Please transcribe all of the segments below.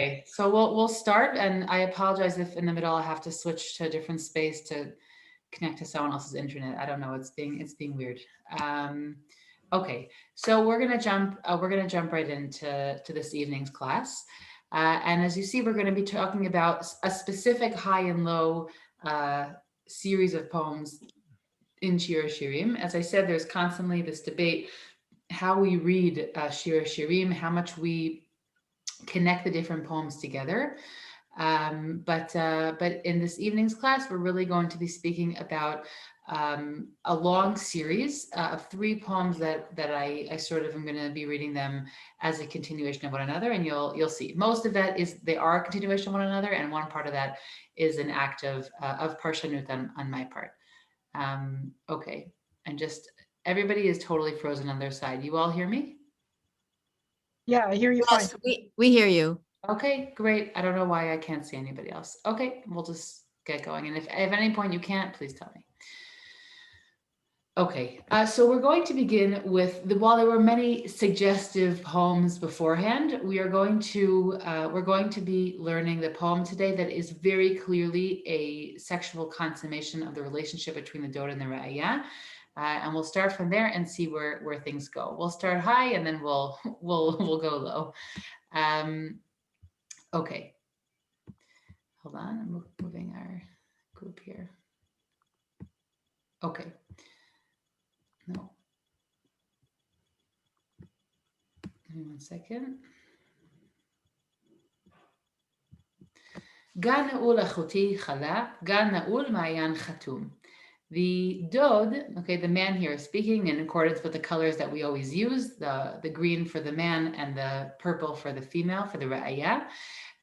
Okay, so we'll start, and I apologize if in the middle I have to switch to a different space to connect to someone else's internet. I don't know. It's being weird. Um, okay, so we're gonna jump right into this evening's class, and as you see, we're going to be talking about a specific high and low uh, series of poems in Shir HaShirim. As I said, there's constantly this debate how we read Shir HaShirim, how much we connect the different poems together. But in this evening's class, we're really going to be speaking about a long series of three poems that I sort of am going to be reading them as a continuation of one another, and you'll see most of that is they are a continuation of one another, and one part of that is an act of parshanut on my part. Okay, and just everybody is totally frozen on their side. You all hear me? Yeah, I hear you fine. Yes, we hear you. Okay, great. I don't know why I can't see anybody else. Okay, we'll just get going. And if at any point you can't, please tell me. Okay, so we're going to begin with while there were many suggestive poems beforehand, we're going to be learning the poem today that is very clearly a sexual consummation of the relationship between the Dod and the Ra'aya. And we'll start from there and see where things go. We'll start high and then we'll go low. Um, okay, hold on, I'm moving our group here. Okay, no, give me 1 second. Gan na'ul achuti chala, gan na'ul ma'ayan chatum. The dod, okay, the man here is speaking in accordance with the colors that we always use, the green for the man and the purple for the female, for the ra'aya.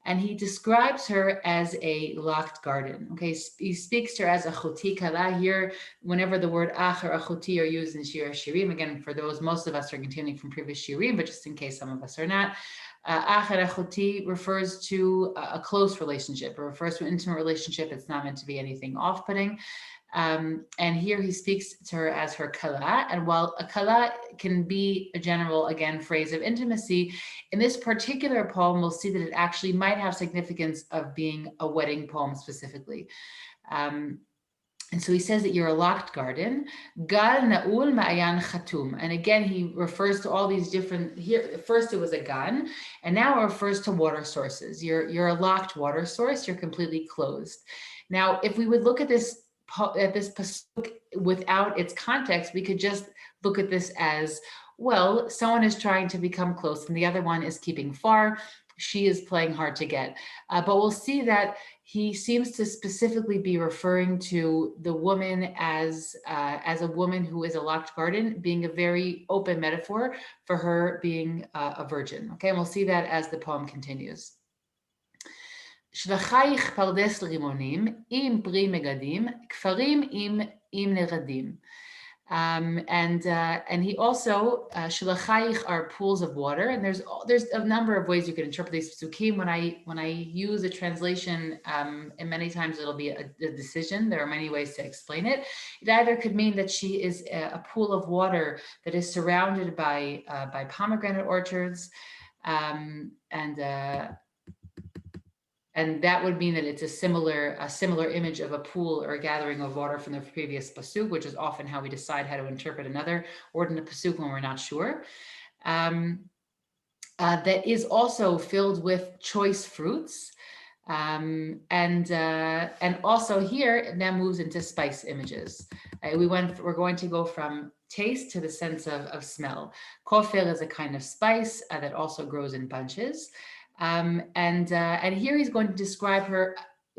And he describes her as a locked garden. Okay, he speaks to her as a choti kala here. Whenever the word ach or achoti are used in Shir HaShirim, again, for those, most of us are continuing from previous shirim, but just in case some of us are not, ach and achoti refers to a close relationship. It refers to an intimate relationship. It's not meant to be anything off-putting. And here he speaks to her as her kala. And while a kala can be a general, again, phrase of intimacy, in this particular poem, we'll see that it actually might have significance of being a wedding poem specifically. And so he says that you're a locked garden. Gal na'ul ma'ayan chatum. And again, he refers to all these different, here, first it was a gan, and now it refers to water sources. You're a locked water source. You're completely closed. Now, if we would look at this pasuk without its context, we could just look at this as, well, someone is trying to become close and the other one is keeping far. She is playing hard to get. But we'll see that he seems to specifically be referring to the woman as a woman who is a locked garden, being a very open metaphor for her being a virgin. Okay, and we'll see that as the poem continues. שבחייך פרדס רימונים, עם פרי מגדים, כפרים עם נרדים. And he also shalachayich are pools of water, and there's a number of ways you can interpret these psukim. When I use a translation, and many times it'll be a decision. There are many ways to explain it. It either could mean that she is a pool of water that is surrounded by pomegranate orchards, and that would mean that it's a similar image of a pool or a gathering of water from the previous pasuk, which is often how we decide how to interpret another word in a pasuk when we're not sure. That is also filled with choice fruits. And also here it now moves into spice images. We're going to go from taste to the sense of smell. Kofir is a kind of spice that also grows in bunches. And here he's going to describe her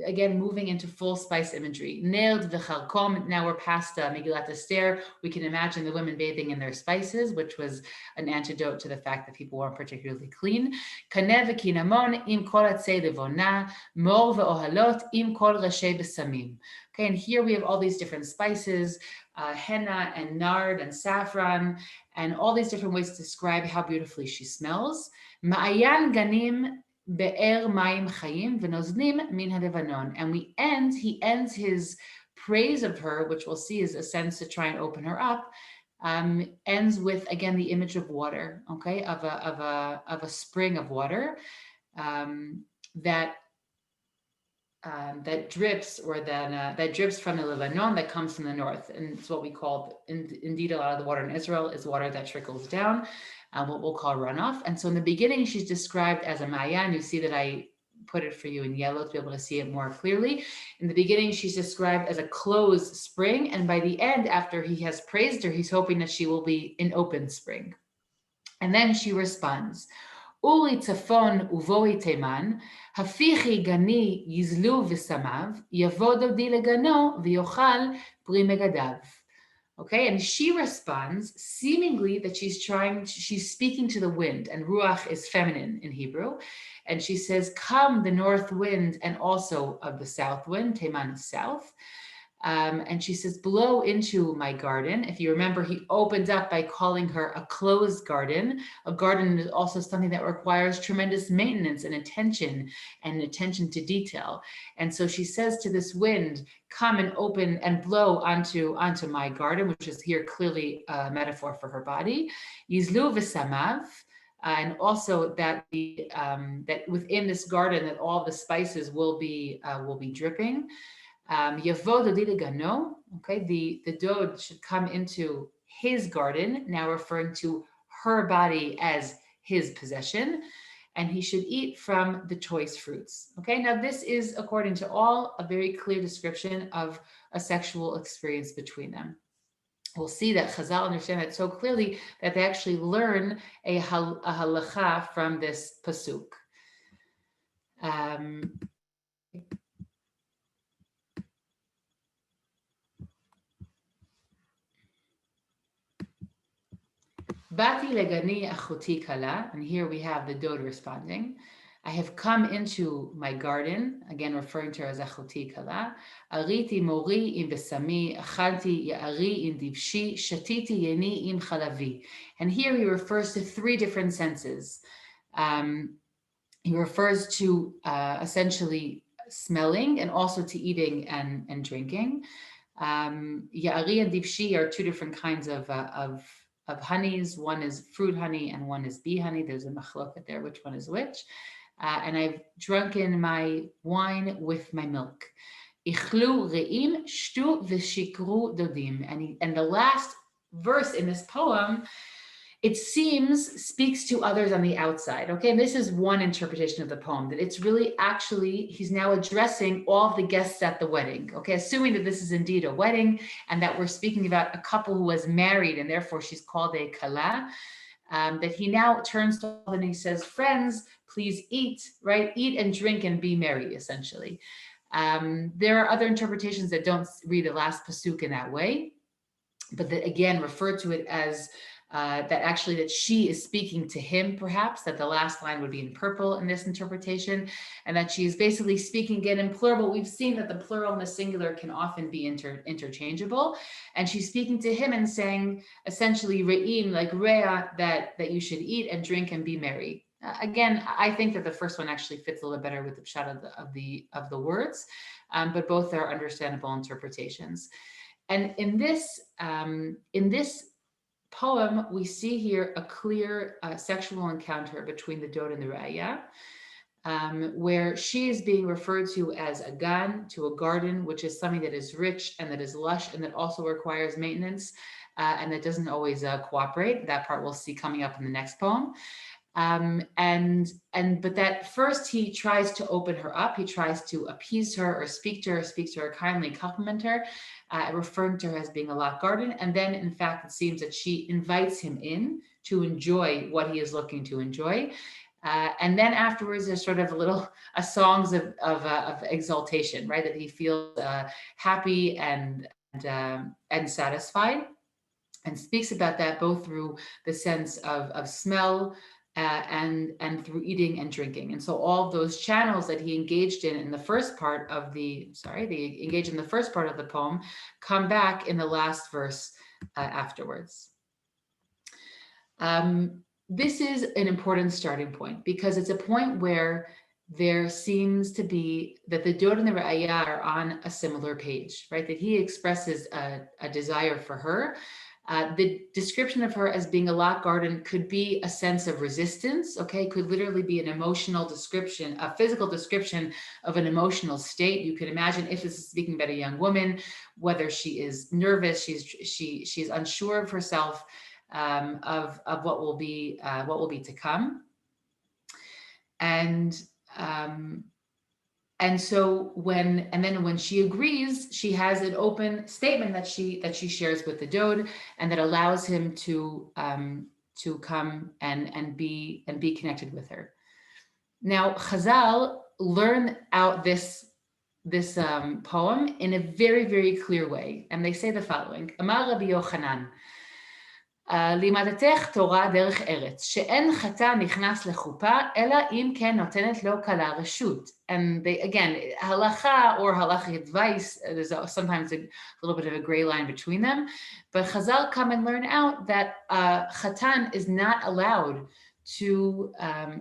again, moving into full spice imagery. Neld v'charkom. Now we're past Megillat Esther. We can imagine the women bathing in their spices, which was an antidote to the fact that people weren't particularly clean. Kanev v'kinamon im kol atzei levona, mor ve'ohalot im kol rashe besamim. Okay, and here we have all these different spices, henna and nard and saffron, and all these different ways to describe how beautifully she smells. Ma'ayan ganim be'er mayim chayim v'noznim min halevanon. And he ends his praise of her, which we'll see is a sense to try and open her up, ends with, again, the image of water, okay, of a spring of water. that that drips, or that drips from the Lebanon, that comes from the north, and it's what we call, indeed, a lot of the water in Israel is water that trickles down, what we'll call runoff. And so in the beginning, she's described as a Mayan. You see that I put it for you in yellow to be able to see it more clearly. In the beginning, she's described as a closed spring, and by the end, after he has praised her, he's hoping that she will be an open spring. And then she responds, Uri tzafon uvoi teman, hafichi gani yizlu v'samav, yavo dodi legano v'yochal pri megadav. Okay, and she responds, seemingly that she's speaking to the wind, and ruach is feminine in Hebrew, and she says, come the north wind and also of the south wind, teman is south. And she says, blow into my garden. If you remember, he opened up by calling her a closed garden. A garden is also something that requires tremendous maintenance and attention to detail. And so she says to this wind, come and open and blow onto my garden, which is here clearly a metaphor for her body. Yizlu v'samav. And also that that within this garden, that all the spices will be dripping. Yavo dodi legano, okay, the dod should come into his garden, now referring to her body as his possession, and he should eat from the choice fruits. Okay, now this is, according to all, a very clear description of a sexual experience between them. We'll see that Chazal understand that so clearly that they actually learn a halacha from this pasuk. Bati legani achuti kala, and here we have the dod responding. I have come into my garden, again referring to her as achuti kala. Ariti mori im besami, achalti ya'ari im divshi, shatiti yeni im chalavi. And here he refers to three different senses. He refers to essentially smelling, and also to eating and drinking. Ya'ari and divshi are two different kinds of honeys. One is fruit honey and one is bee honey. There's a machloket there, which one is which. And I've drunken my wine with my milk. Ichlu re'im shtu v'shikru dodim. And the last verse in this poem, it seems, speaks to others on the outside. Okay, and this is one interpretation of the poem, that it's really actually, he's now addressing all of the guests at the wedding. Okay, assuming that this is indeed a wedding, and that we're speaking about a couple who was married, and therefore she's called a kala, that he now turns to them and he says, friends, please eat, right? Eat and drink and be merry, essentially. There are other interpretations that don't read the last pasuk in that way, but that again refer to it as that she is speaking to him, perhaps, that the last line would be in purple in this interpretation, and that she is basically speaking again in plural. We've seen that the plural and the singular can often be interchangeable, and she's speaking to him and saying, essentially, re'im, like rea, that you should eat and drink and be merry. Again, I think that the first one actually fits a little better with the pshat of the words, but both are understandable interpretations. And in this poem, we see here a clear sexual encounter between the dod and the raya, where she is being referred to as a gan, to a garden, which is something that is rich and that is lush and that also requires maintenance, and that doesn't always cooperate. That part we'll see coming up in the next poem. But that first he tries to open her up, he tries to appease her or speak to her kindly, compliment her, referring to her as being a locked garden. And then in fact, it seems that she invites him in to enjoy what he is looking to enjoy. And then afterwards, there's sort of a songs of exaltation, right? That he feels happy and satisfied, and speaks about that both through the sense of smell, and through eating and drinking. And so all of those channels that he engaged in the first part of the poem come back in the last verse afterwards. This is an important starting point, because it's a point where there seems to be that the dod and the ra'aya are on a similar page, right? That he expresses a desire for her, The description of her as being a locked garden could be a sense of resistance, okay? Could literally be an emotional description, a physical description of an emotional state. You could imagine if this is speaking about a young woman, whether she is nervous, she's unsure of herself, of what will be to come, and so when she agrees, she has an open statement that she shares with the Dode, and that allows him to come and be connected with her. Now, Chazal learn out this poem in a very, very clear way, and they say the following: Amar Rabbi Yochanan, לימדתך תורה דרך ארץ, שאין חתן נכנס לחופה, אלא אם כן נותנת לו כלה רשות. And they, again, halacha or halachic advice, there's sometimes a little bit of a gray line between them, but Chazal come and learn out that chatan is not allowed to,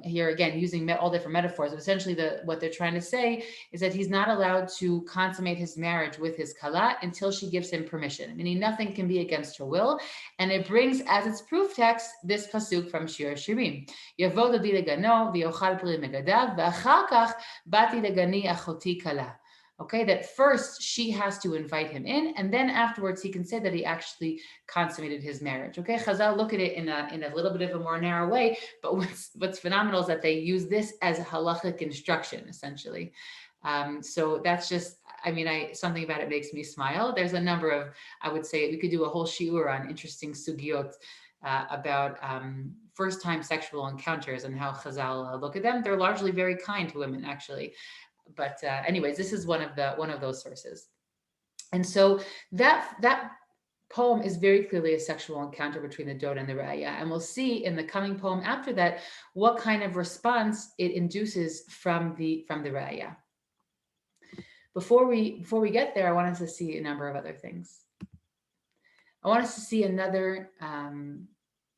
here again, using all different metaphors, but essentially what they're trying to say is that he's not allowed to consummate his marriage with his kala until she gives him permission, meaning nothing can be against her will. And it brings as its proof text this pasuk from Shir HaShirim: Yavo dodi legano v'yochal peri megadav v'achar kach bati legani achoti kala. Okay, that first she has to invite him in, and then afterwards he can say that he actually consummated his marriage. Okay, Chazal look at it in a little bit of a more narrow way, but what's phenomenal is that they use this as a halachic instruction, essentially. So that's just, something about it makes me smile. There's a number of, I would say, we could do a whole shiur on interesting sugiot about first-time sexual encounters and how Chazal look at them. They're largely very kind to women, actually. But anyways, this is one of those sources. And so that poem is very clearly a sexual encounter between the Dode and the Raya. And we'll see in the coming poem after that what kind of response it induces from the Raya. Before we get there, I want us to see a number of other things. I want us to see another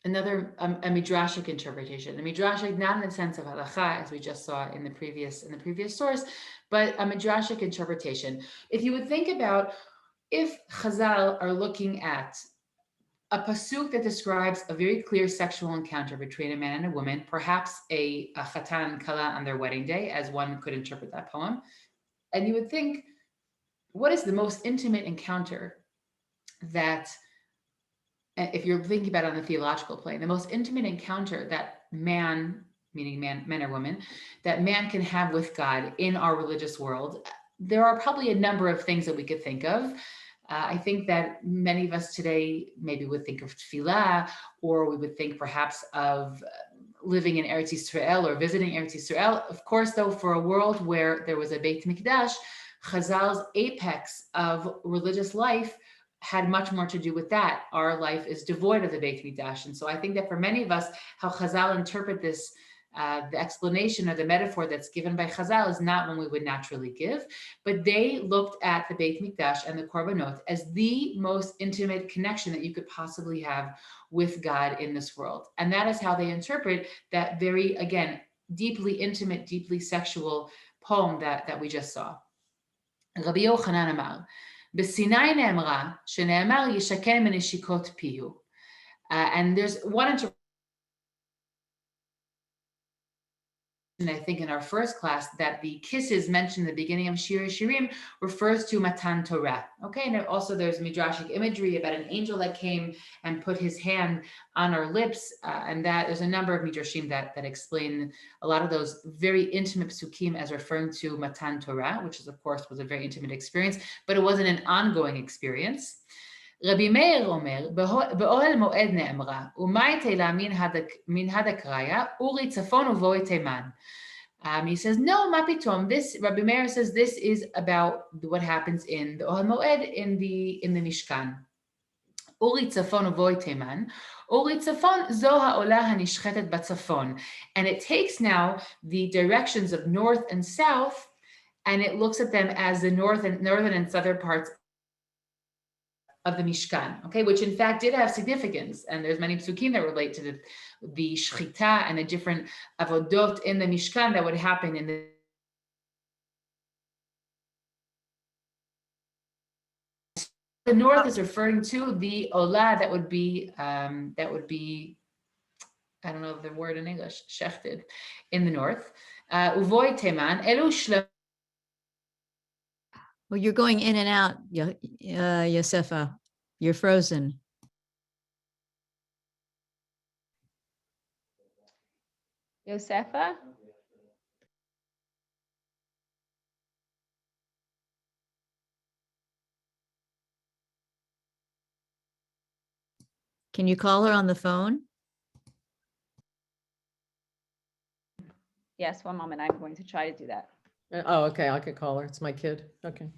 midrashic interpretation. A midrashic, not in the sense of halacha, as we just saw in the previous source, but a midrashic interpretation. If you would think about, if Chazal are looking at a pasuk that describes a very clear sexual encounter between a man and a woman, perhaps a chatan and kala on their wedding day, as one could interpret that poem, and you would think, what is the most intimate encounter that, if you're thinking about it on the theological plane, the most intimate encounter that man, meaning men or women, that man can have with God in our religious world? There are probably a number of things that we could think of. I think that many of us today maybe would think of tefillah, or we would think perhaps of living in Eretz Yisrael or visiting Eretz Yisrael. Of course, though, for a world where there was a Beit Mikdash, Chazal's apex of religious life had much more to do with that. Our life is devoid of the Beit Mikdash. And so I think that for many of us, how Chazal interpret this, the explanation or the metaphor that's given by Chazal is not one we would naturally give, but they looked at the Beit Mikdash and the Korbanot as the most intimate connection that you could possibly have with God in this world. And that is how they interpret that very, again, deeply intimate, deeply sexual poem that we just saw. Rabbi Yochanan Amar, בסיני נאמרה, שנאמר ישכן מנשיקות פיהו. And there's one interpretation, I think, in our first class, that the kisses mentioned in the beginning of Shir HaShirim refers to Matan Torah. Okay, and also there's midrashic imagery about an angel that came and put his hand on our lips, and that there's a number of midrashim that explain a lot of those very intimate psukim as referring to Matan Torah, which is, of course, was a very intimate experience, but it wasn't an ongoing experience. רבי מאיר אומר, באוהל מועד נאמרה, ומאי תהילה מן הדקריה, אורי צפון ובואי תימן. He says, no, ma pitom. This, Rabbi Meir says, this is about what happens in the Ohel Moed, in the Mishkan. Uri tzafon uvoi teman. Uri tzafon zo ha'olah hanishchetet batzafon. And it takes now the directions of north and south, and it looks at them as the northern and southern parts of the Mishkan, okay, which in fact did have significance, and there's many psukim that relate to the shchita and the different avodot in the Mishkan that would happen in the the north is referring to the Ola that would be, I don't know the word in English, shechted in the north. Uvoi teman, elu shlo. Well, you're going in and out, Yosefa. You're frozen. Yosefa? Can you call her on the phone? Yes, one moment. I'm going to try to do that. Oh, okay, I could call her. It's my kid. Okay.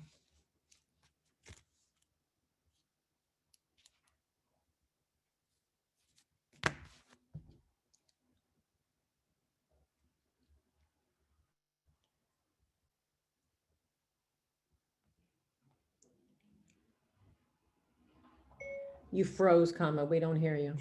You froze, comma. We don't hear you.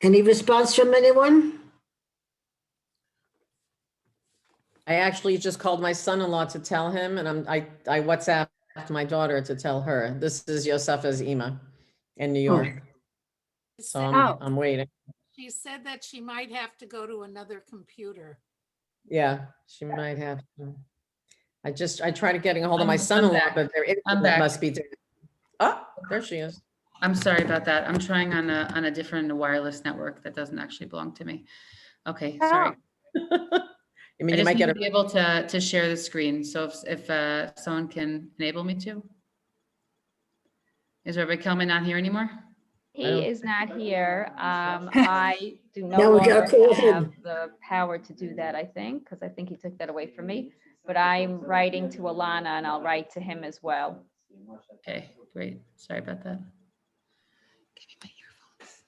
Any response from anyone? I actually just called my son-in-law to tell him, and I WhatsApped my daughter to tell her. This is Yosefa's Ima in New York. So I'm waiting. She said that she might have to go to another computer. Yeah, she might have to. I tried to get a hold of my I'm son-in-law, back. but their I'm internet back. must be dead. Oh, there she is. I'm sorry about that. I'm trying on a different wireless network that doesn't actually belong to me. Okay, sorry. I mean, I you just might need get to a, be able to share the screen. So if someone can enable me to. Is Rabbi Kelman not here anymore? He don't- is not here. I do no Now we gotta longer call him. have the power to do that, I think, because I think he took that away from me. But I'm writing to Alana and I'll write to him as well. Okay, great. Sorry about that. Give me my earphones.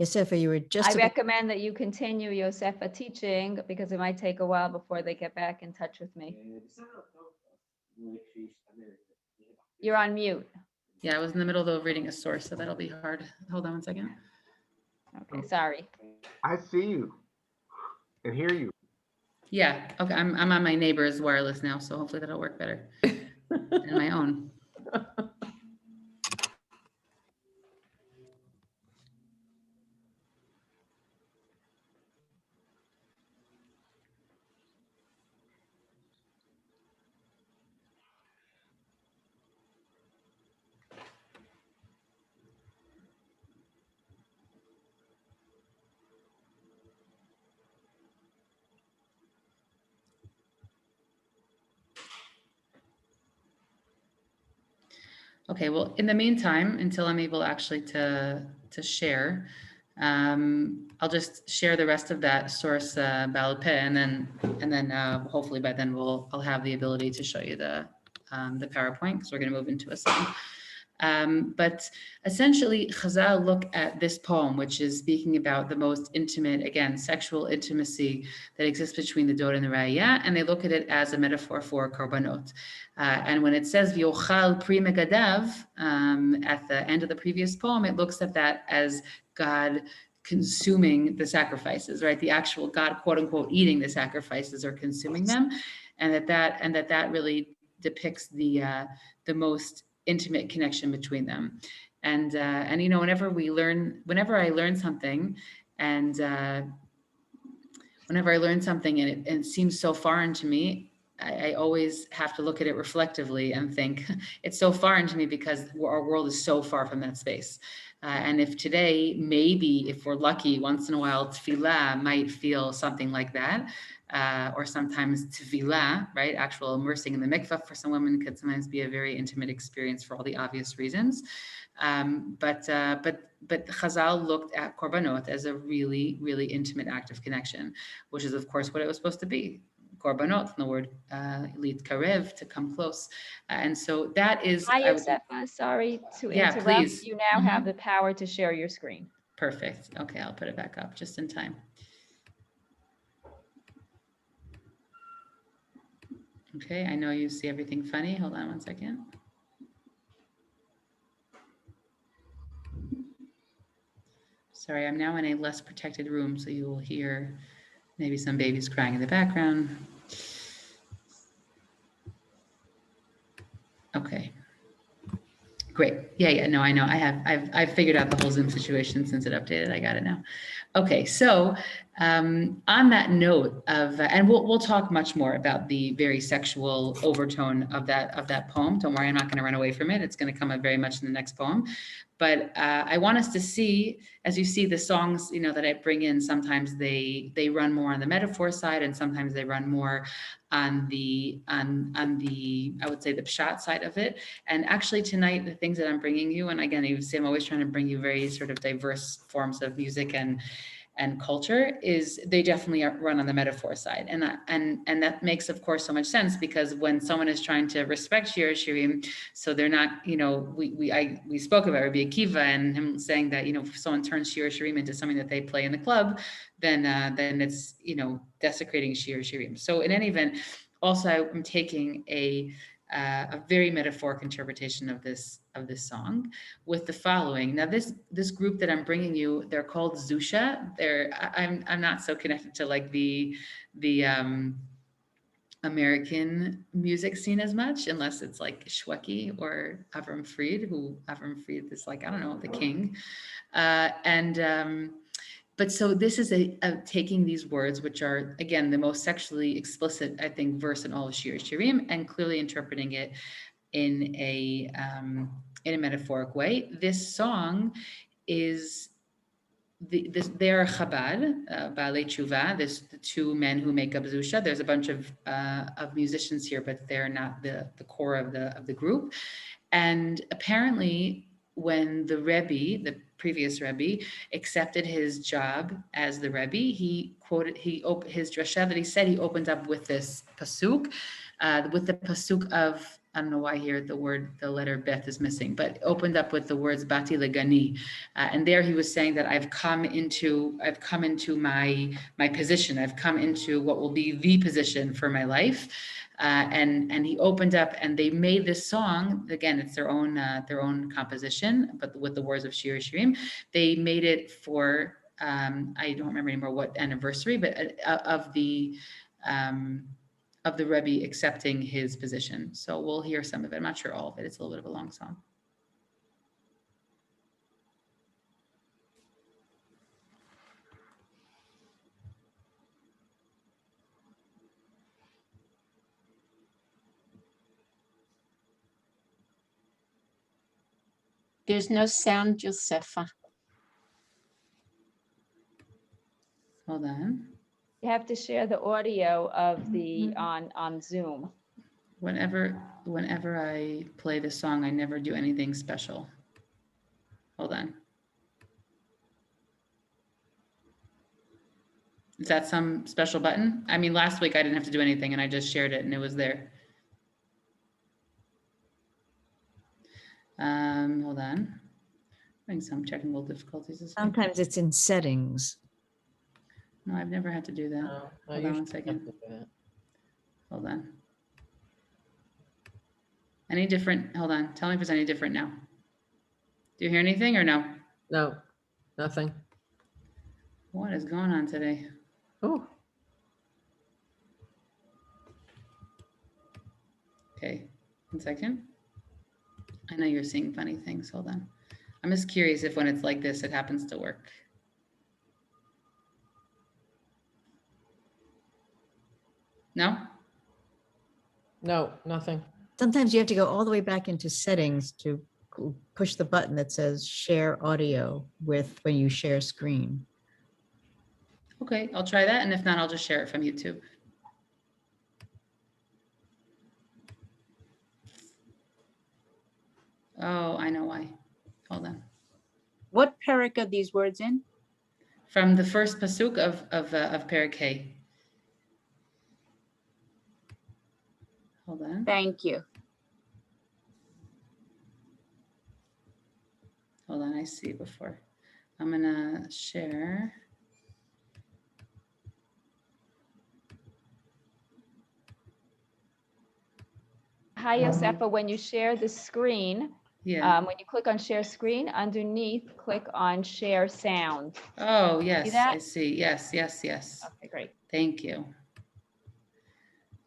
Yosefa, you were just I about, recommend that you continue Yosefa teaching because it might take a while before they get back in touch with me. You're on mute. Yeah, I was in the middle of reading a source, so that'll be hard. Hold on one second. Okay, sorry. I see you and hear you. Yeah, okay. I'm on my neighbor's wireless now, so hopefully that'll work better than my own. Okay, well, in the meantime, until I'm able actually to share, I'll just share the rest of that source Baal Peh, and then hopefully by then I'll have the ability to show you the PowerPoint, because we're going to move into a song. But essentially, Chazal look at this poem, which is speaking about the most intimate, again, sexual intimacy that exists between the Dor and the Raya, and they look at it as a metaphor for korbanot. And when it says V'yochal pri megadav at the end of the previous poem, it looks at that as God consuming the sacrifices, right? The actual God, quote unquote, eating the sacrifices or consuming them, and that really depicts the most intimate connection between them. And you know, whenever I learn something, and it seems so foreign to me, I always have to look at it reflectively and think it's so foreign to me because our world is so far from that space. And if today, maybe if we're lucky, once in a while, tefillah might feel something like that, or sometimes tefillah, right? Actual immersing in the mikvah for some women could sometimes be a very intimate experience for all the obvious reasons. But Chazal looked at korbanot as a really, really intimate act of connection, which is of course what it was supposed to be. Korbanot, from the word lit karev, to come close. And so that is. Hi, Yosefa. Sorry to interrupt. Please. You now have the power to share your screen. Perfect. Okay, I'll put it back up just in time. Okay, I know you see everything funny. Hold on one second. Sorry, I'm now in a less protected room, so you will hear maybe some babies crying in the background. Okay. Great. Yeah. No, I know. I've figured out the whole Zoom situation since it updated. I got it now. Okay. So on that note of, and we'll talk much more about the very sexual overtone of that poem. Don't worry, I'm not going to run away from it. It's going to come up very much in the next poem. But I want us to see, as you see the songs, you know, that I bring in, sometimes they run more on the metaphor side, and sometimes they run more on the I would say the pshat side of it. And actually tonight, the things that I'm bringing you, and again, you see, I'm always trying to bring you very sort of diverse forms of music and culture, is they definitely run on the metaphor side. And that makes, of course, so much sense, because when someone is trying to respect Shir HaShirim, so they're not, you know, we spoke about Rabbi Akiva and him saying that, you know, if someone turns Shir HaShirim into something that they play in the club, then it's, you know, desecrating Shir HaShirim. So in any event, also I'm taking a very metaphoric interpretation of this song with the following. Now, this group that I'm bringing you, they're called Zusha. I'm not so connected to like the American music scene as much, unless it's like Shweki or Avram Fried, Avram Fried is like, I don't know, the king. But so this is a taking these words, which are, again, the most sexually explicit, I think, verse in all of Shir HaShirim, and clearly interpreting it in a metaphoric way. This song is they're Chabad, Baalei Tshuva. There's the two men who make up Zusha. There's a bunch of musicians here, but they're not the core of the group. And apparently, when the Rebbe, the previous Rebbe, accepted his job as the Rebbe, his drasha that he said he opened up with this pasuk, with the pasuk of, I don't know why here the letter bet is missing, but opened up with the words Bati Legani. And there he was saying that I've come into my position. I've come into what will be the position for my life. And he opened up, and they made this song. Again, it's their own composition, but with the words of Shir HaShirim. They made it for, I don't remember anymore what anniversary, but of the Rebbe accepting his position. So we'll hear some of it. I'm not sure all of it. It's a little bit of a long song. There's no sound, Yosefa. Hold on. You have to share the audio of the on Zoom. Whenever I play this song, I never do anything special. Hold on. Is that some special button? I mean, last week I didn't have to do anything and I just shared it and it was there. Hold on. Having some technical difficulties this week. Sometimes it's in settings. No, I've never had to do that. No, no, Hold you on one should second. have to do that. Hold on. Any different? Hold on. Tell me if it's any different now. Do you hear anything or no? No, nothing. What is going on today? Oh, Okay, 1 second. I know you're seeing funny things. Hold on. I'm just curious if when it's like this, it happens to work. No? no, nothing. Sometimes you have to go all the way back into settings to push the button that says share audio with when you share screen. Okay, I'll try that. And if not, I'll just share it from YouTube. Oh, I know why. Hold on. What parak are these words in? From the first pasuk of Perek Hey. Hold on. Thank you. Hold on, I see before. I'm gonna share. Hi, Yosefa, when you share the screen, Yeah. when you click on share screen, underneath, click on share sound. Oh, yes, that? I see. Yes, yes, yes. Okay, great. Thank you.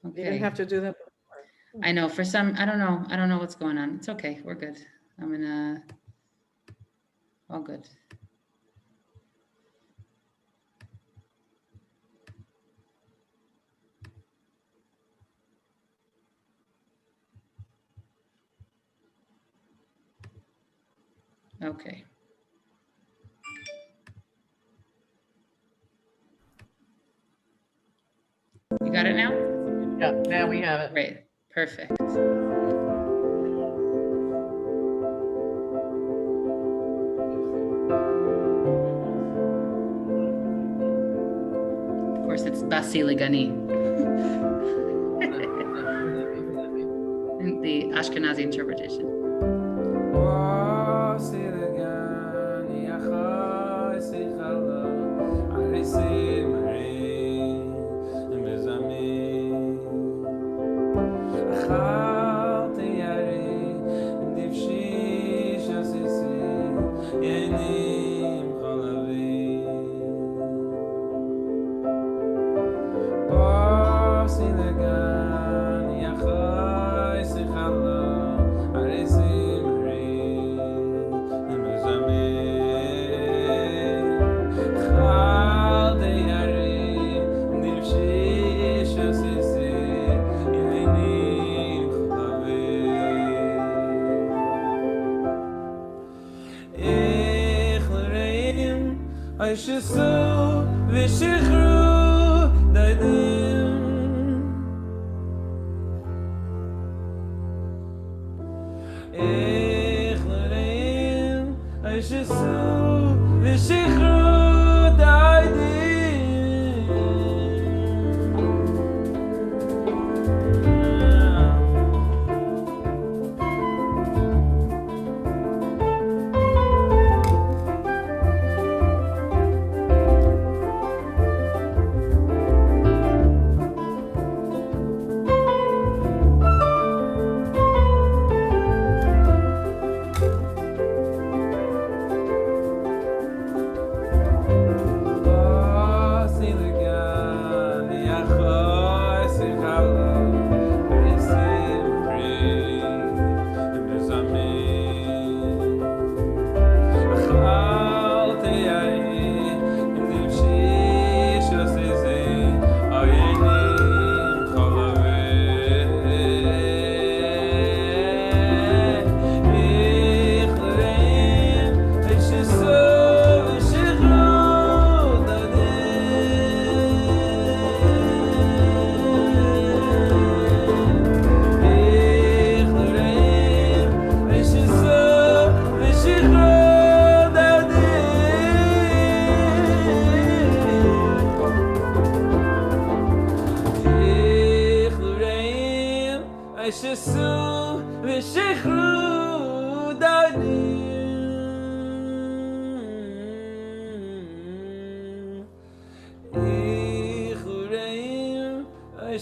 You didn't Okay. have to do that. I know for some, I don't know what's going on. It's okay. We're good. I'm gonna, all good. Okay. You got it now? Yeah, now we have it. Great. Perfect. Of course, it's Basiligani. The Ashkenazi interpretation.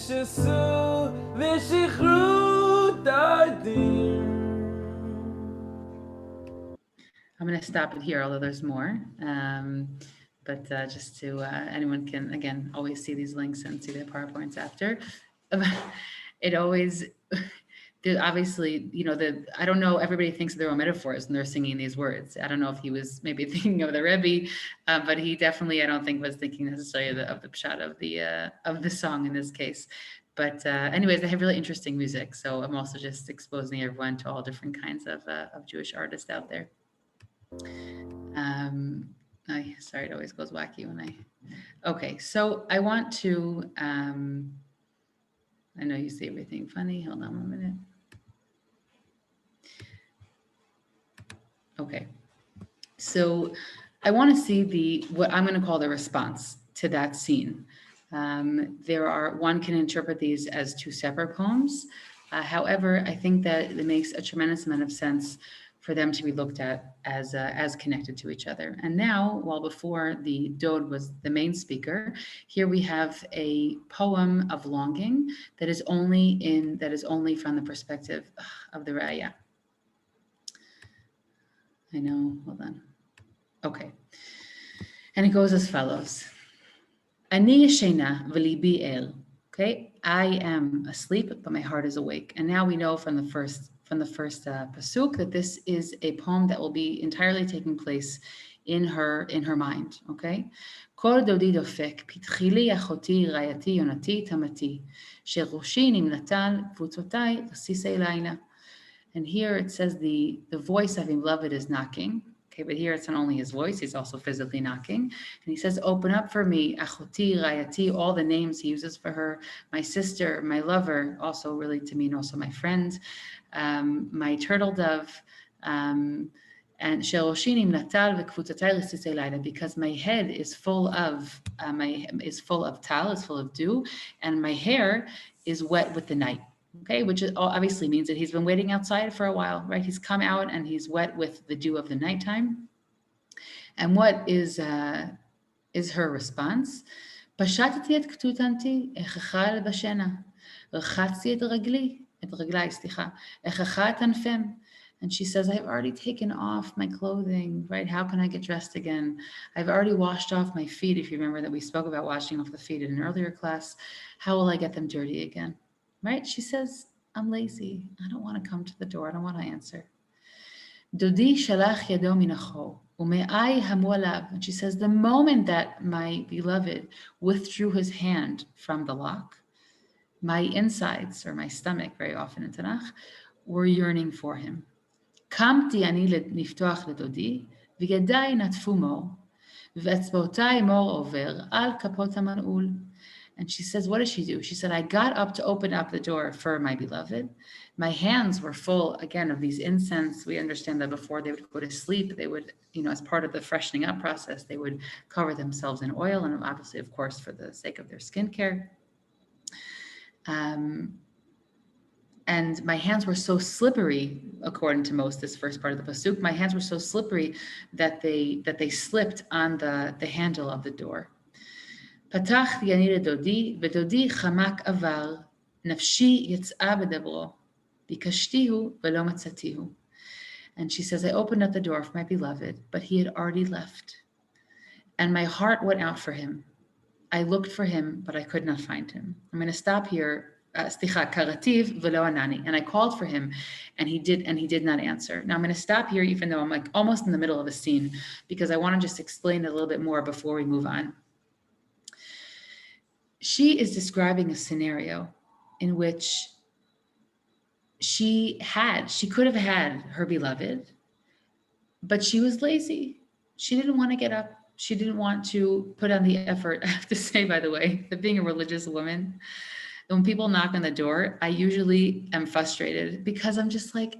I'm going to stop it here, although there's more. But just to, anyone can, again, always see these links and see the PowerPoints after. It always, obviously, I don't know, everybody thinks of their own metaphors when they're singing these words. I don't know if he was maybe thinking of the Rebbe, but he definitely, I don't think, was thinking necessarily of the pshat of the song in this case. But anyways, they have really interesting music. So I'm also just exposing everyone to all different kinds of Jewish artists out there. Sorry, it always goes wacky when okay, so I want to, I know you see everything funny. Hold on 1 minute. Okay, so I want to see what I'm going to call the response to that scene. One can interpret these as two separate poems. However, I think that it makes a tremendous amount of sense for them to be looked at as connected to each other. And now, while before the Dod was the main speaker, here we have a poem of longing that is only from the perspective of the Raya. I know, hold on. Okay. And it goes as follows. Ani yeshena v'libi el. Okay, I am asleep, but my heart is awake. And now we know from the first pasuk that this is a poem that will be entirely taking place in her mind. Okay, kol dodi dofek pitchi li achoti rayati yonati tamati sheroshi nimnatal kvutzotai rasisei laila. And here it says the voice of him beloved is knocking. Okay, but here it's not only his voice, he's also physically knocking. And he says, open up for me, achoti, rayati, all the names he uses for her, my sister, my lover, also really to mean also my friend, my turtle dove, and she'roshinim natal v'kvutzatai l'sisei laila, because my head is full of tal, is full of dew, and my hair is wet with the night. Okay, which obviously means that he's been waiting outside for a while, right? He's come out and he's wet with the dew of the nighttime. And what is her response? Pashatati et ktutanti echacha bashena, rachatzi et reglai, echacha et anfem. And she says, I've already taken off my clothing, right? How can I get dressed again? I've already washed off my feet. If you remember that we spoke about washing off the feet in an earlier class, how will I get them dirty again? Right? She says, I'm lazy. I don't want to come to the door. I don't want to answer. Dodi shalach yado minacho ume'ai hamu alav. And she says, the moment that my beloved withdrew his hand from the lock, my insides, or my stomach, very often in Tanakh, were yearning for him. Kamti ani niftoach ledodi v'yadai natfu mo v'etzbotai mor over al kapot haman'ul. And she says, what does she do? She said, I got up to open up the door for my beloved. My hands were full, again, of these incense. We understand that before they would go to sleep, they would, as part of the freshening up process, they would cover themselves in oil, and obviously, of course, for the sake of their skincare. And my hands were so slippery, according to most, this first part of the pasuk, my hands were so slippery that they slipped on the handle of the door. פתחתי אני לדודי, ודודי חמק עבר, נפשי יצאה בדברו, ביקשתיהו ולא מצאתיהו. And she says, I opened up the door for my beloved, but he had already left. And my heart went out for him. I looked for him, but I could not find him. I'm going to stop here. Karativ v'lo anani. And I called for him, and he did not answer. Now I'm going to stop here, even though I'm like almost in the middle of a scene, because I want to just explain it a little bit more before we move on. She is describing a scenario in which she could have had her beloved, but she was lazy. She didn't want to get up. She didn't want to put on the effort. I have to say, by the way, that being a religious woman, when people knock on the door, I usually am frustrated because I'm just like,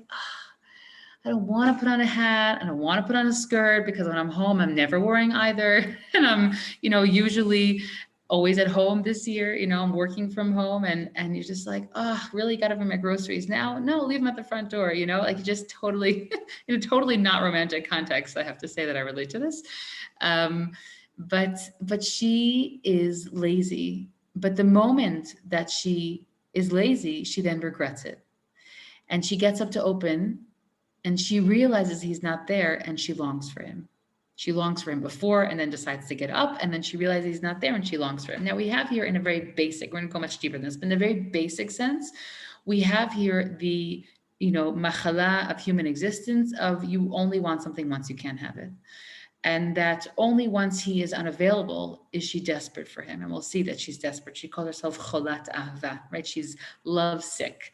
I don't want to put on a hat. I don't want to put on a skirt because when I'm home, I'm never wearing either. And I'm, usually always at home this year, I'm working from home and you're just like, really got to bring my groceries now? No, leave them at the front door, like just totally, in a totally not romantic context. I have to say that I relate to this. But she is lazy But the moment that she is lazy, she then regrets it. And she gets up to open and she realizes he's not there and she longs for him. She longs for him before and then decides to get up, and then she realizes he's not there and she longs for him. Now we have here in a very basic, we're going to go much deeper than this, but in a very basic sense, we have here the, machala of human existence of you only want something once you can't have it. And that only once he is unavailable is she desperate for him. And we'll see that she's desperate. She calls herself cholat ahava, right? She's lovesick.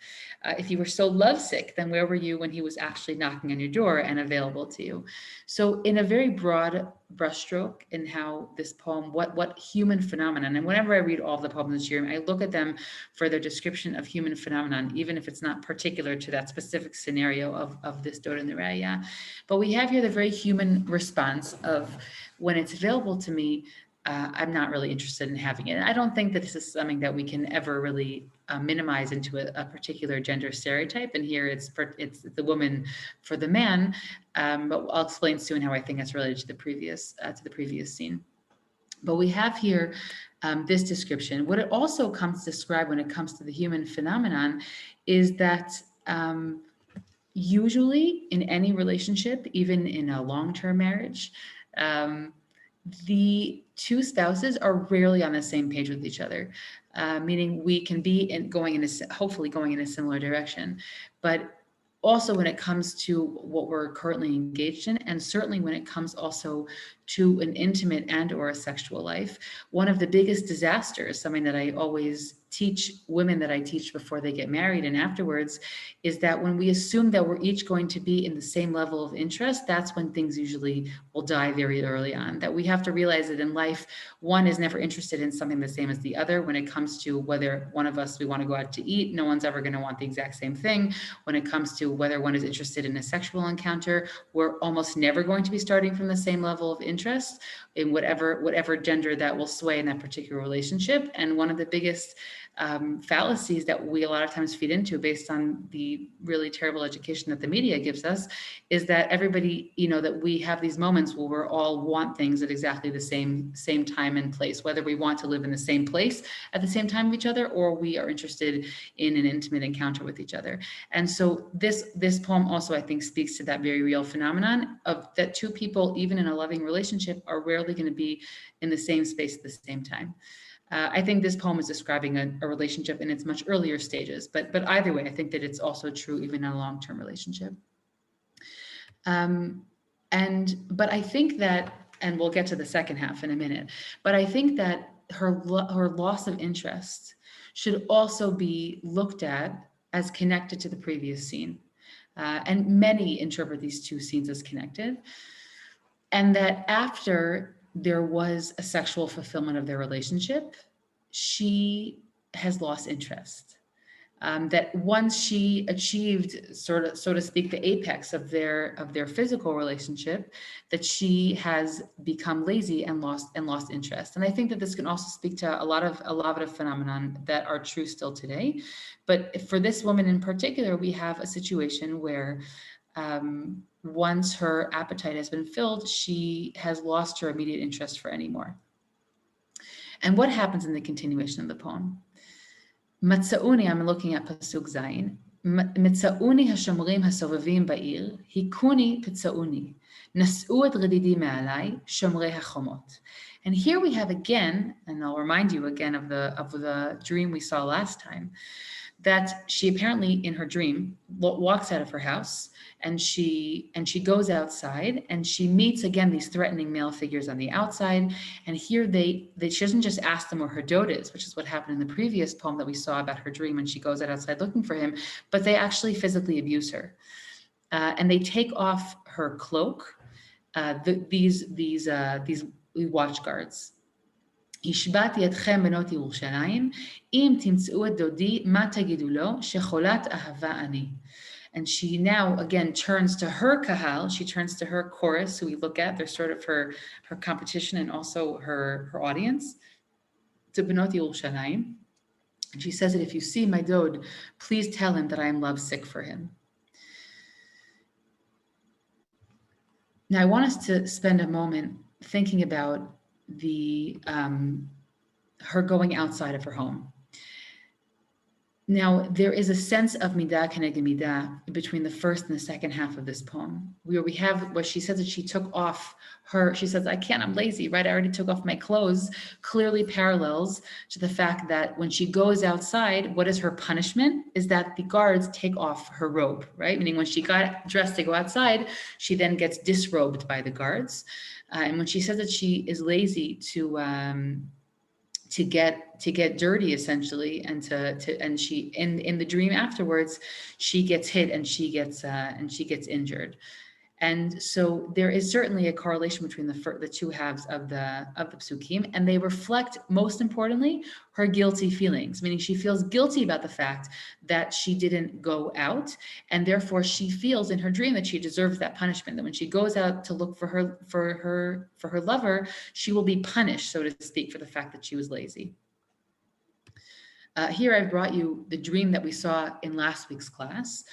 If you were so lovesick, then where were you when he was actually knocking on your door and available to you? So in a very broad brushstroke in how this poem, what human phenomenon, and whenever I read all of the poems this year, I look at them for their description of human phenomenon, even if it's not particular to that specific scenario of this Dod and the Raya. But we have here the very human response of when it's available to me, I'm not really interested in having it. And I don't think that this is something that we can ever really minimize into a particular gender stereotype. And here it's the woman for the man. But I'll explain soon how I think that's related to the previous scene. But we have here this description. What it also comes to describe when it comes to the human phenomenon is that usually in any relationship, even in a long-term marriage, the two spouses are rarely on the same page with each other, meaning we can be hopefully going in a similar direction. But also when it comes to what we're currently engaged in, and certainly when it comes also to an intimate and or a sexual life, one of the biggest disasters, something that I always teach women that I teach before they get married and afterwards, is that when we assume that we're each going to be in the same level of interest, that's when things usually will die very early on. That we have to realize that in life, one is never interested in something the same as the other. When it comes to whether one of us, we want to go out to eat, no one's ever going to want the exact same thing. When it comes to whether one is interested in a sexual encounter, we're almost never going to be starting from the same level of interest in whatever gender that will sway in that particular relationship. And one of the biggest fallacies that we a lot of times feed into based on the really terrible education that the media gives us is that everybody, that we have these moments where we all want things at exactly the same time and place, whether we want to live in the same place at the same time with each other, or we are interested in an intimate encounter with each other. And so this poem also, I think, speaks to that very real phenomenon of that two people, even in a loving relationship, are rarely going to be in the same space at the same time. I think this poem is describing a relationship in its much earlier stages, but either way, I think that it's also true even in a long-term relationship. But I think that, and we'll get to the second half in a minute, but I think that her loss of interest should also be looked at as connected to the previous scene. And many interpret these two scenes as connected. And that after there was a sexual fulfillment of their relationship, she has lost interest. That once she achieved so to speak, the apex of their physical relationship, that she has become lazy and lost interest. And I think that this can also speak to a lot of phenomenon that are true still today. But for this woman in particular, we have a situation where once her appetite has been filled, she has lost her immediate interest for any more. And what happens in the continuation of the poem? Matza'uni, I'm looking at Pasuk Zayin. Matza'uni hashomrim hasovavim ba'ir, hikuni pitza'uni, nas'u et redidi me'alai, shomrei hachomot. And here we have again, and I'll remind you again of the dream we saw last time, that she apparently in her dream walks out of her house and she goes outside and she meets again these threatening male figures on the outside. And here she doesn't just ask them where her Dod is, which is what happened in the previous poem that we saw about her dream when she goes outside looking for him, but they actually physically abuse her. And they take off her cloak, these watch guards. השבעתי אתכם בנות ירושלים, אם תמצאו את דודי, מה תגידו לו? שחולת אהבה אני. And she now again turns to her kahal, she turns to her chorus, who we look at, they're sort of her competition and also her audience, to Benot Yerushalayim. And she says that if you see my Dod, please tell him that I am lovesick for him. Now I want us to spend a moment thinking about the her going outside of her home. Now, there is a sense of midah keneged midah between the first and the second half of this poem, where we have what she says that she took off she says, I can't, I'm lazy, right? I already took off my clothes, clearly parallels to the fact that when she goes outside, what is her punishment? Is that the guards take off her robe, right? Meaning when she got dressed to go outside, she then gets disrobed by the guards. And when she says that she is lazy to get dirty essentially, and she in the dream afterwards, she gets hit and she gets injured. And so there is certainly a correlation between the two halves of the psukim, and they reflect, most importantly, her guilty feelings, meaning she feels guilty about the fact that she didn't go out, and therefore she feels in her dream that she deserves that punishment, that when she goes out to look for her lover, she will be punished, so to speak, for the fact that she was lazy. Here I've brought you the dream that we saw in last week's class,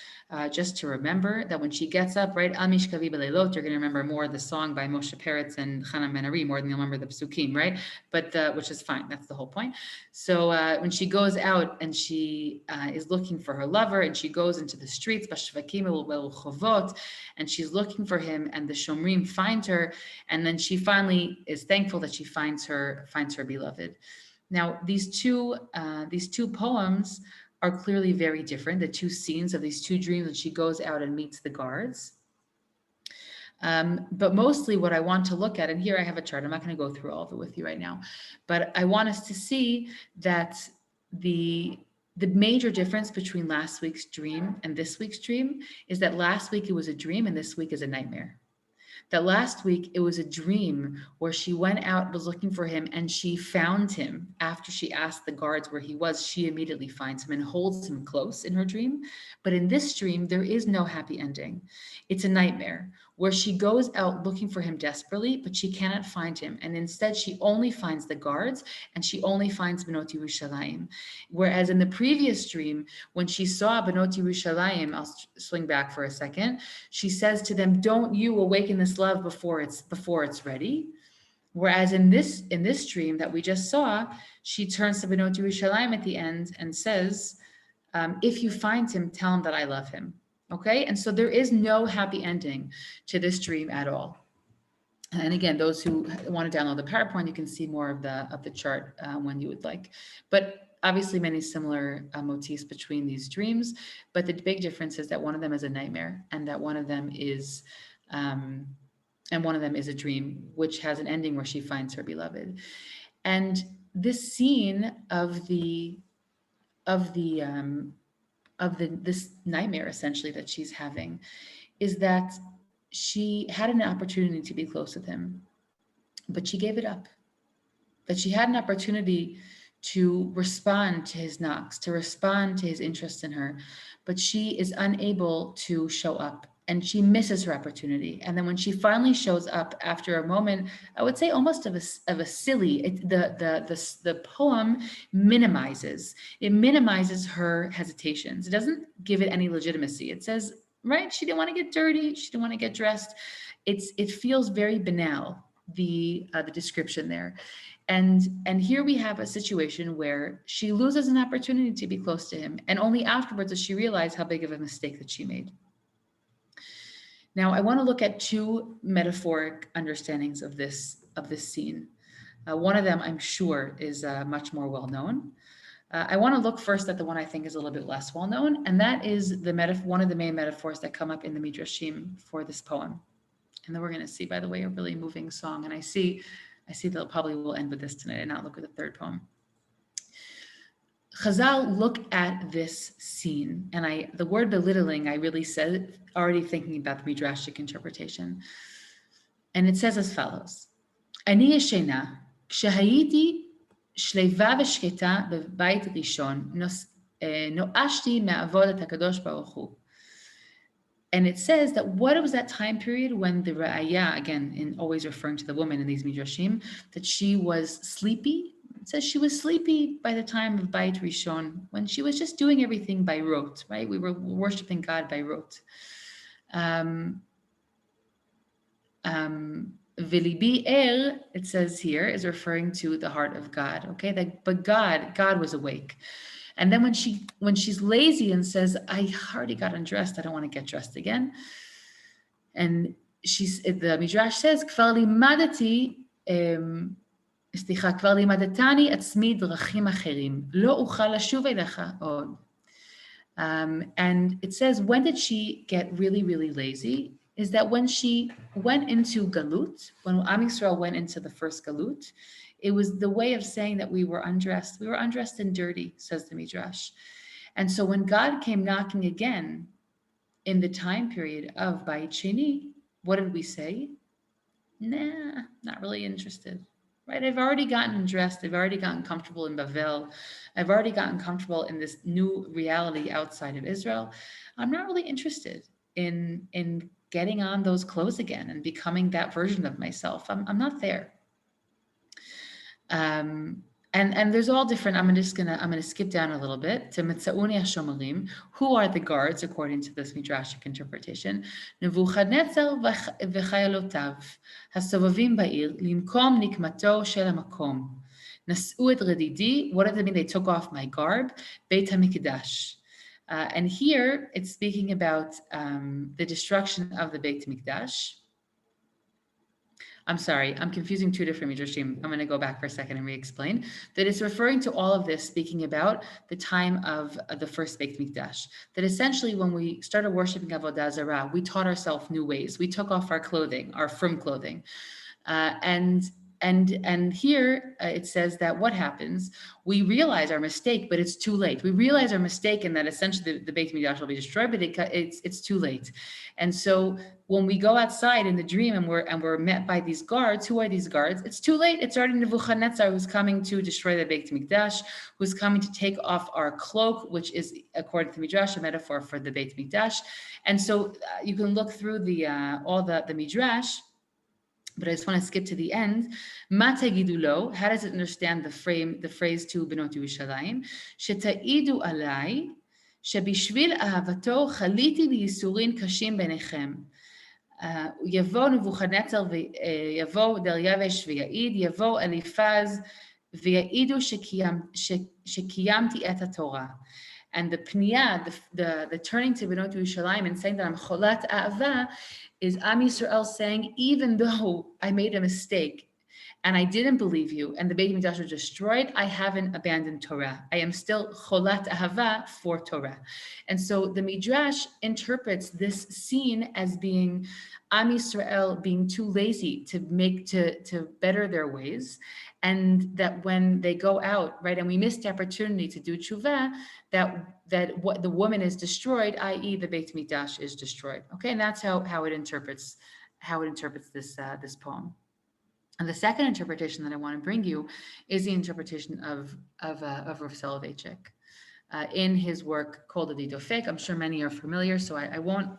just to remember that when she gets up, right, Al Mishkavi Beleilot, you're going to remember more of the song by Moshe Peretz and Chana Ben-Ari, more than you'll remember the psukim, right? But which is fine, that's the whole point. So when she goes out and she is looking for her lover, and she goes into the streets, and she's looking for him, and the Shomrim find her, and then she finally is thankful that she finds her beloved. Now, these two poems are clearly very different, the two scenes of these two dreams when she goes out and meets the guards. But mostly what I want to look at, and here I have a chart, I'm not going to go through all of it with you right now, but I want us to see that the major difference between last week's dream and this week's dream is that last week it was a dream and this week is a nightmare. That last week it was a dream where she went out, was looking for him, and she found him. After she asked the guards where he was, she immediately finds him and holds him close in her dream. But in this dream, there is no happy ending. It's a nightmare where she goes out looking for him desperately, but she cannot find him. And instead, she only finds the guards, and she only finds Benot Yerushalayim. Whereas in the previous dream, when she saw Benot Yerushalayim, I'll swing back for a second, she says to them, don't you awaken this love before it's ready. Whereas in this dream that we just saw, she turns to Benot Yerushalayim at the end and says, if you find him, tell him that I love him. Okay, and so there is no happy ending to this dream at all. And again, those who want to download the PowerPoint, you can see more of the chart when you would like. But obviously, many similar motifs between these dreams. But the big difference is that one of them is a nightmare, and that one of them is a dream, which has an ending where she finds her beloved. And this scene of this nightmare essentially that she's having is that she had an opportunity to be close with him, but she gave it up. That she had an opportunity to respond to his knocks, to respond to his interest in her, but she is unable to show up, and she misses her opportunity. And then when she finally shows up after a moment, I would say almost of a silly, the poem minimizes her hesitations. It doesn't give it any legitimacy. It says, right, she didn't want to get dirty, she didn't want to get dressed. It feels very banal, the description there. And here we have a situation where she loses an opportunity to be close to him, and only afterwards does she realize how big of a mistake that she made. Now, I want to look at two metaphoric understandings of this scene. One of them, I'm sure, is much more well-known. I want to look first at the one I think is a little bit less well-known, and that is one of the main metaphors that come up in the Midrashim for this poem. And then we're going to see, by the way, a really moving song. And I see that probably will end with this tonight and not look at the third poem. Chazal look at this scene, and the word belittling, I really said, already thinking about the Midrashic interpretation. And it says as follows, Ani yeshena, kshehayiti shleva v'shketa b'bayit rishon, no'ashti me'avod et HaKadosh Baruch Hu. And it says that what was that time period when the Ra'aya, again, in always referring to the woman in these Midrashim, that she was sleepy. It says she was sleepy by the time of Bayit Rishon, when she was just doing everything by rote, right? We were worshiping God by rote. Vilibi er, it says here, is referring to the heart of God. Okay, but God was awake. And then when she's lazy and says, I already got undressed, I don't want to get dressed again. And the Midrash says, כבר לימדתי, כבר לימדתני עצמי דרכים אחרים, לא אוכל לשוב אליך עוד. And it says, when did she get really, really lazy? Is that when she went into Galut, when Am Yisrael went into the first Galut, it was the way of saying that we were undressed. We were undressed and dirty, says the Midrash. And so when God came knocking again in the time period of Bait Sheni, what did we say? Nah, not really interested. Right? I've already gotten dressed. I've already gotten comfortable in Bavel. I've already gotten comfortable in this new reality outside of Israel. I'm not really interested in getting on those clothes again and becoming that version of myself. I'm not there. And there's all different. I'm gonna skip down a little bit to Mitzauni HaShomerim. Who are the guards according to this midrashic interpretation? Nebuchadnezzar v'chayalotav hasovavim ba'ir limkom nikmato shel hamakom. Nas'u et redidi. What does it mean? They took off my garb. Beit HaMikdash. And here it's speaking about the destruction of the Beit HaMikdash. I'm sorry, I'm confusing two different midrashim. I'm going to go back for a second and re-explain that it's referring to all of this, speaking about the time of the first Beit Mikdash. That essentially, when we started worshiping Avodah Zarah, we taught ourselves new ways. We took off our clothing, our frum clothing, and here it says that what happens? We realize our mistake, but it's too late. We realize our mistake, and that essentially the Beit Mikdash will be destroyed, but it's too late. And so when we go outside in the dream and we're met by these guards, who are these guards? It's too late. It's already Nebuchadnezzar who's coming to destroy the Beit Mikdash, who's coming to take off our cloak, which is, according to Midrash, a metaphor for the Beit Mikdash. And so you can look through all the Midrash. But I just want to skip to the end. Ma tagidu lo, how does it understand the phrase to Benot Yerushalayim? Shetaidu alai, shebishvil ahavato chaliti b'yisurin kashim benechem. יבוא נבוכדנצר ויבוא דריווש ויעיד, יבוא אליפז ויעידו שקיימתי את התורה. And the pniya, the turning to Benot Yerushalayim and saying that I'm cholat a'ava, is Am Yisrael saying, even though I made a mistake and I didn't believe you and the Beit Mikdash was destroyed, I haven't abandoned Torah. I am still cholat ahava for Torah. And so the Midrash interprets this scene as being Am Yisrael being too lazy to better their ways, and that when they go out, right, and we missed the opportunity to do tshuva, that what the woman is destroyed, i.e. the Beit Mikdash is destroyed. Okay, and that's how it interprets this poem. And the second interpretation that I want to bring you is the interpretation of Rav Soloveitchik in his work called the Dofek. I'm sure many are familiar, so I won't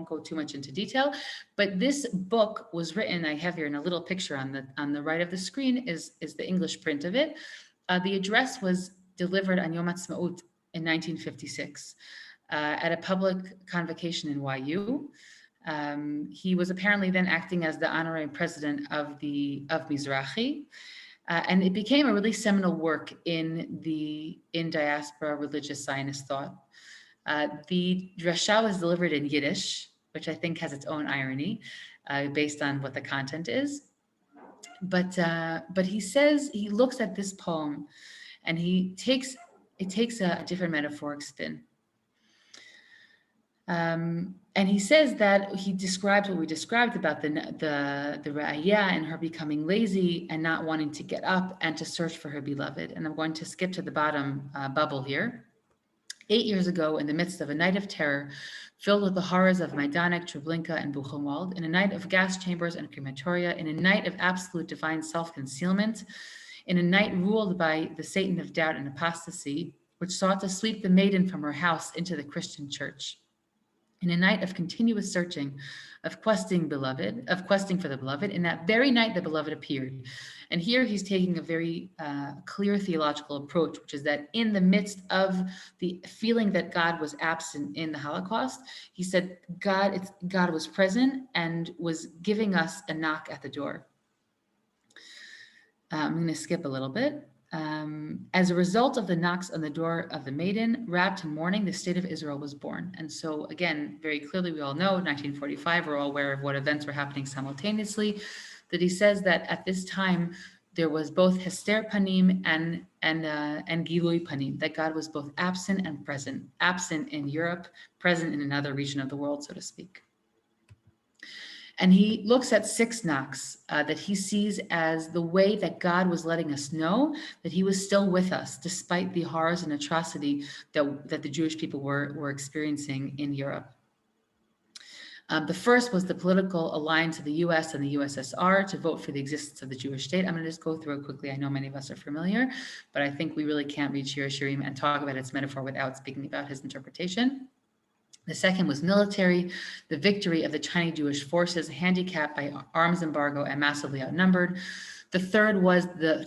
go too much into detail. But this book was written. I have here in a little picture on the right of the screen is the English print of it. The address was delivered on Yom Ha'atzmaut in 1956 at a public convocation in YU. He was apparently then acting as the honorary president of Mizrahi, and it became a really seminal work in diaspora religious Zionist thought. The drasha was delivered in Yiddish, which I think has its own irony, based on what the content is. But he says, he looks at this poem, and it takes a different metaphoric spin. And he says that he describes what we described about the Ra'aya and her becoming lazy and not wanting to get up and to search for her beloved. And I'm going to skip to the bottom bubble here. 8 years ago, in the midst of a night of terror, filled with the horrors of Majdanek, Treblinka, and Buchenwald, in a night of gas chambers and crematoria, in a night of absolute divine self-concealment, in a night ruled by the Satan of doubt and apostasy, which sought to sweep the maiden from her house into the Christian church. In a night of continuous searching, of questing for the beloved, in that very night the beloved appeared. And here he's taking a very clear theological approach, which is that in the midst of the feeling that God was absent in the Holocaust, he said God was present and was giving us a knock at the door. I'm going to skip a little bit. As a result of the knocks on the door of the maiden, wrapped in mourning, the state of Israel was born. And so again, very clearly, we all know 1945, we're all aware of what events were happening simultaneously, that he says that at this time, there was both Hester Panim and Gilui Panim, that God was both absent and present, absent in Europe, present in another region of the world, so to speak. And he looks at 6 knocks that he sees as the way that God was letting us know that he was still with us, despite the horrors and atrocity that the Jewish people were experiencing in Europe. The first was the political alliance of the US and the USSR to vote for the existence of the Jewish state. I'm going to just go through it quickly. I know many of us are familiar, but I think we really can't read Shir HaShirim and talk about its metaphor without speaking about his interpretation. The second was military, the victory of the Chinese Jewish forces, handicapped by arms embargo and massively outnumbered. The third was a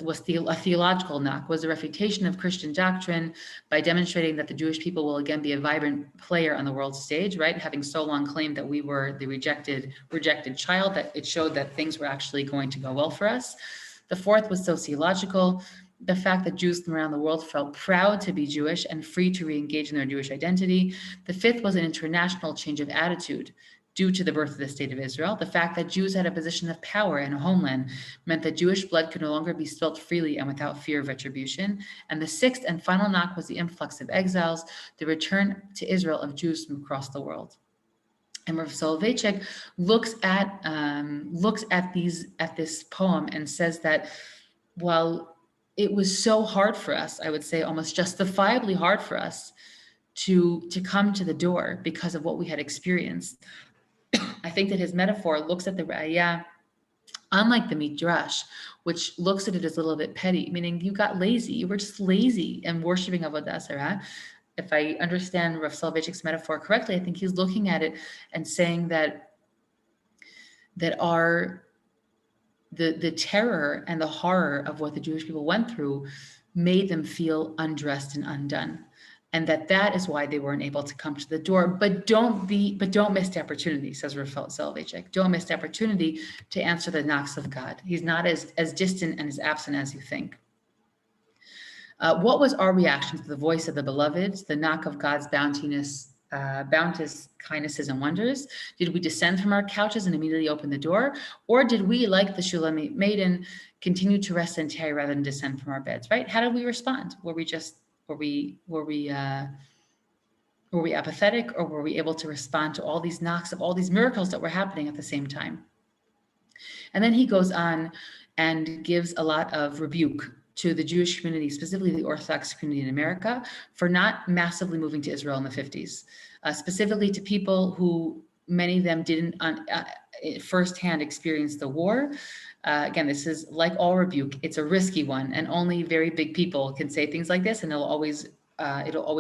theological knock, was the refutation of Christian doctrine by demonstrating that the Jewish people will again be a vibrant player on the world stage, right? Having so long claimed that we were the rejected child, that it showed that things were actually going to go well for us. The fourth was sociological, the fact that Jews from around the world felt proud to be Jewish and free to re-engage in their Jewish identity. The fifth was an international change of attitude due to the birth of the state of Israel. The fact that Jews had a position of power and a homeland meant that Jewish blood could no longer be spilt freely and without fear of retribution. And the sixth and final knock was the influx of exiles, the return to Israel of Jews from across the world. And Rav Soloveitchik looks at this poem and says that while it was so hard for us, I would say almost justifiably hard for us to come to the door because of what we had experienced, I think that his metaphor looks at the Raya, unlike the Midrash, which looks at it as a little bit petty, meaning you got lazy, you were just lazy and worshiping Avodah Zarah. If I understand Rav Soloveitchik's metaphor correctly, I think he's looking at it and saying that the terror and the horror of what the Jewish people went through made them feel undressed and undone. And that is why they weren't able to come to the door. But don't miss the opportunity, says Rav Soloveitchik. Don't miss the opportunity to answer the knocks of God. He's not as distant and as absent as you think. What was our reaction to the voice of the beloved, the knock of God's bounteous kindnesses and wonders? Did we descend from our couches and immediately open the door? Or did we, like the Shulamite maiden, continue to rest and tarry rather than descend from our beds, right? How did we respond? Were we apathetic, or were we able to respond to all these knocks of all these miracles that were happening at the same time? And then he goes on and gives a lot of rebuke to the Jewish community, specifically the Orthodox community in America, for not massively moving to Israel in the 50s, specifically to people who many of them didn't firsthand experience the war. Again, this is like all rebuke, it's a risky one, and only very big people can say things like this, and it'll always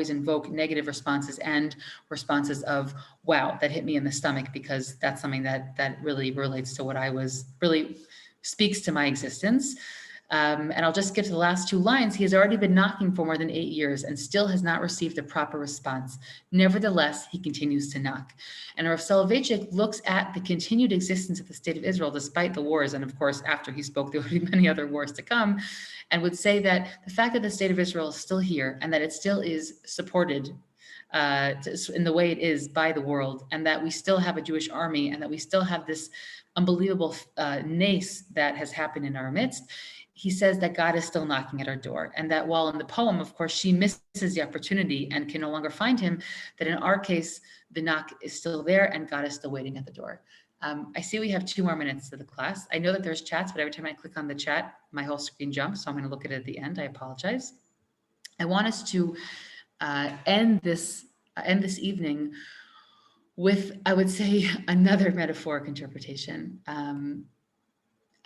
invoke negative responses and responses of, wow, that hit me in the stomach, because that's something that really relates to what I was, really speaks to my existence. And I'll just skip to the last 2 lines. He has already been knocking for more than 8 years and still has not received a proper response. Nevertheless, he continues to knock. And Rav Soloveitchik looks at the continued existence of the state of Israel despite the wars. And of course, after he spoke, there would be many other wars to come, and would say that the fact that the state of Israel is still here and that it still is supported in the way it is by the world, and that we still have a Jewish army, and that we still have this unbelievable nace that has happened in our midst. He says that God is still knocking at our door, and that while in the poem, of course, she misses the opportunity and can no longer find him, that in our case, the knock is still there and God is still waiting at the door. I see we have 2 more minutes to the class. I know that there's chats, but every time I click on the chat, my whole screen jumps, so I'm going to look at it at the end. I apologize. I want us to end this evening with, I would say, another metaphoric interpretation.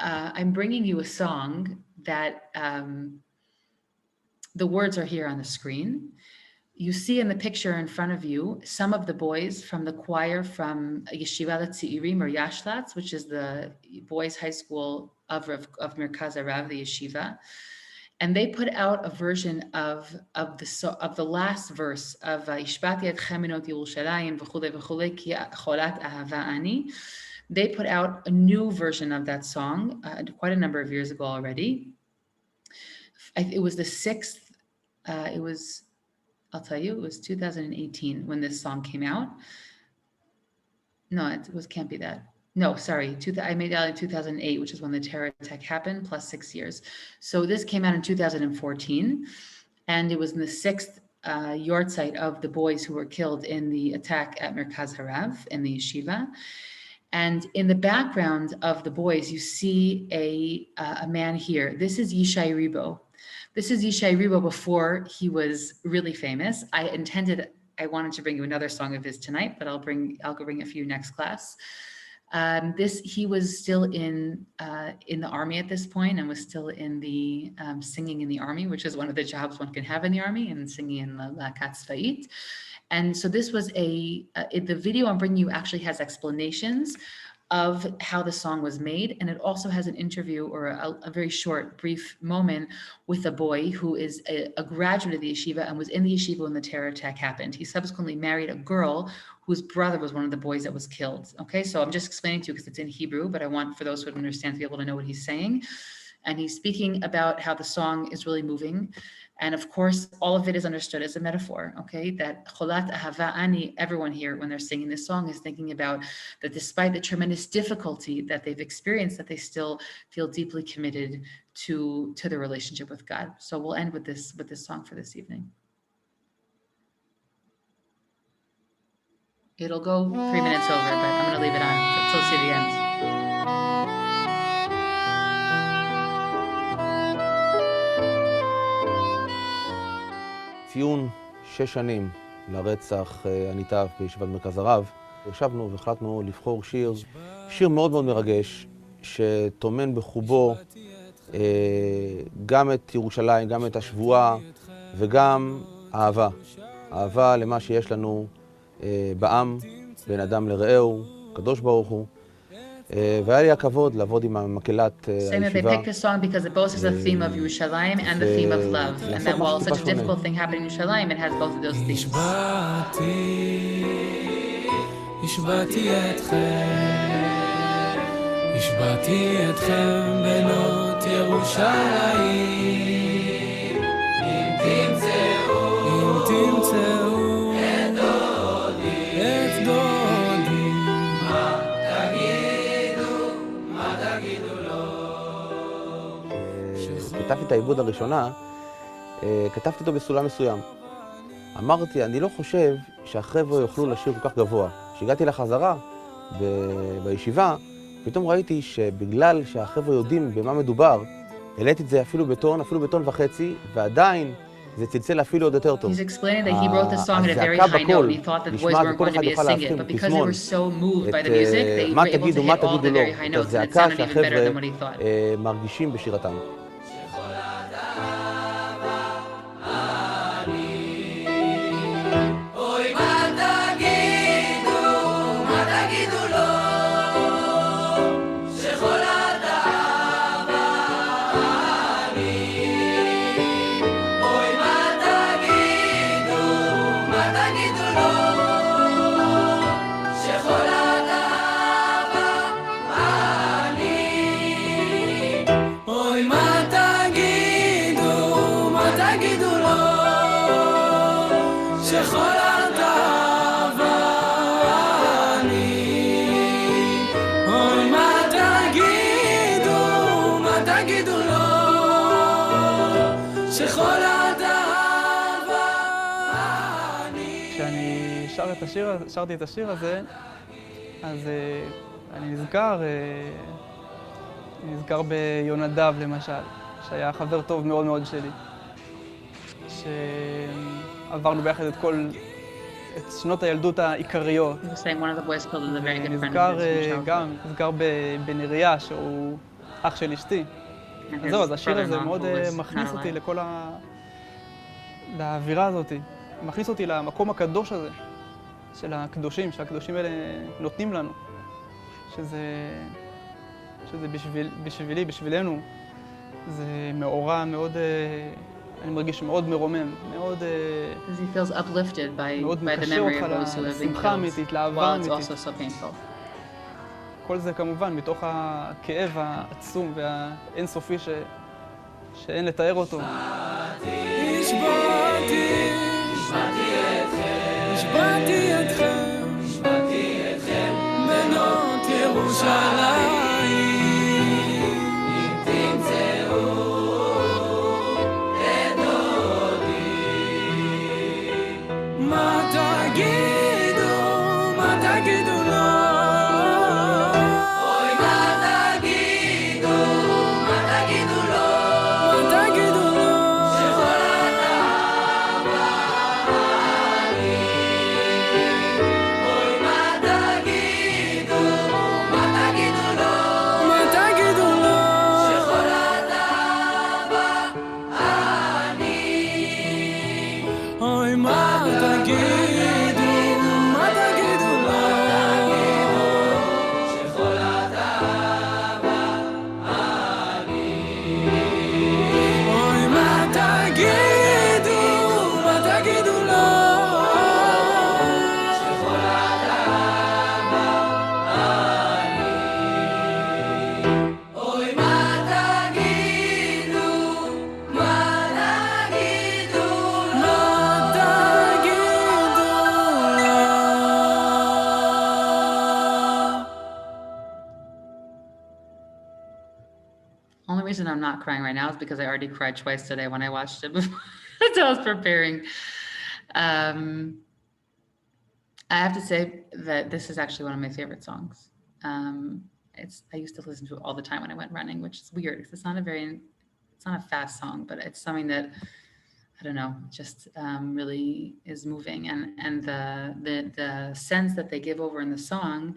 I'm bringing you a song that the words are here on the screen. you see in the picture in front of you some of the boys from the choir from Yeshiva Tz'irim or Yashlatz, which is the boys' high school of Merkaz Arav, the yeshiva. And they put out a version of the last verse of Ishbati Etchem Menot Yerushalayim v'chulei v'chulei ki cholat ahava ani. They put out a new version of that song quite a number of years ago already. It was the sixth. I'll tell you, it was 2018 when this song came out. No, can't be that. No, sorry. I made that in 2008, which is when the terror attack happened, plus 6 years. So this came out in 2014, and it was in the sixth yortzeit of the boys who were killed in the attack at Merkaz Harav in the yeshiva. And in the background of the boys, you see a man here. This is Yishai Ribo. This is Yishai Ribo before he was really famous. I wanted to bring you another song of his tonight, but I'll go bring it for you next class. He was still in the army at this point and was still in the singing in the army, which is one of the jobs one can have in the army, and singing in the Lakat Tzva'it. And so this was the video I'm bringing you actually has explanations of how the song was made. And it also has an interview or a very short, brief moment with a boy who is a graduate of the yeshiva and was in the yeshiva when the terror attack happened. He subsequently married a girl whose brother was one of the boys that was killed. Okay, so I'm just explaining to you because it's in Hebrew, but I want for those who don't understand to be able to know what he's saying. And he's speaking about how the song is really moving. And of course, all of it is understood as a metaphor, okay? That cholat ahava ani, everyone here, when they're singing this song, is thinking about that despite the tremendous difficulty that they've experienced, that they still feel deeply committed to the relationship with God. So we'll end with this song for this evening. It'll go 3 minutes over, but I'm going to leave it on until see the end. ציון 6 שנים לרצח הניטב בישיבת מרכז הרב. ישבנו והחלטנו לבחור שיר מאוד מאוד מרגש, שטומן בחובו גם את ירושלים, גם את השבועה וגם אהבה. אהבה למה שיש לנו בעם, בין אדם לרעהו, קדוש ברוך הוא. והיה לי הכבוד לעבוד עם המקהלת Saying that they picked this song because it both has a theme of Yerushalayim and the theme of love. And that while such a difficult thing happened in Yerushalayim, it has both of those themes. השבעתי אתכם בנות ירושלים, אם תמצאו את דודי, מה תגידו לו? כתבתי את העיבוד הראשונה, כתבתי אותו בסולם מסוים. אמרתי, אני לא חושב שהחבר'ה יוכלו לשיר כל כך גבוה. כשהגעתי לחזרה בישיבה, פתאום ראיתי שבגלל שהחבר'ה יודעים במה מדובר, העליתי את זה אפילו בטון וחצי, ועדיין זה צלצל אפילו עוד יותר טוב. He's explaining that he wrote the song at a very high note and he thought that the boys weren't going to be able to sing it, but because they were so moved by the music, they were able to hit all the very high notes and it sounded even better than what he thought. מרגישים בשירתם. שרתי את השיר הזה, אז אני נזכר ביונדב למשל, שהיה חבר טוב מאוד מאוד שלי, שעברנו ביחד את שנות הילדות העיקריות. נזכר בנריה שהוא אח של אשתי. אז זהו, אז השיר הזה מאוד מכניס אותי לאווירה הזאת. מכניס אותי למקום הקדוש הזה, של הקדושים, שהקדושים האלה נותנים לנו. שזה בשבילי, בשבילנו, זה מאורע מאוד, אני מרגיש מאוד מרומם, מאוד... Because he feels uplifted by the מקשר memory אותך of those who have been לשמחה אמיתית, killed, לאהבה while it's אמיתית. also so painful. כל זה כמובן מתוך הכאב העצום והאינסופי שאין לתאר אותו. השבעתי אתכם בנות ירושלים אם תמצאו את דודי מה תגידו לו אוי מה תגידו לו שכל התאווה אני אוי מה תגידו לו שכל התאווה אני אוי מה תגידו לו שכל התאווה אני אוי מה תגידו לו שכל התאווה אני אוי מה תגידו Only reason I'm not crying right now is because I already cried twice today when I watched it before as I was preparing. I have to say that this is actually one of my favorite songs. I used to listen to it all the time when I went running, which is weird because it's not a fast song, but it's something that I don't know, just really is moving. And the sense that they give over in the song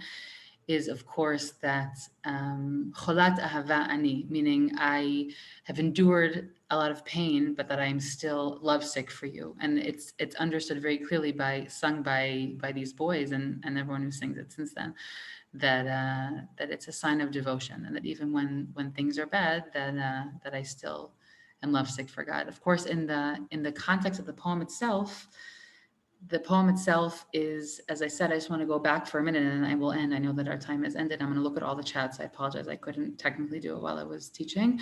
is, of course, that cholat ahava ani, meaning I have endured a lot of pain, but that I am still lovesick for you. And it's understood very clearly sung by these boys and everyone who sings it since then, that it's a sign of devotion, and that even when things are bad, that I still am lovesick for God. Of course, in the context of the poem itself is, as I said, I just want to go back for a minute and I will end. I know that our time has ended. I'm going to look at all the chats. I apologize. I couldn't technically do it while I was teaching.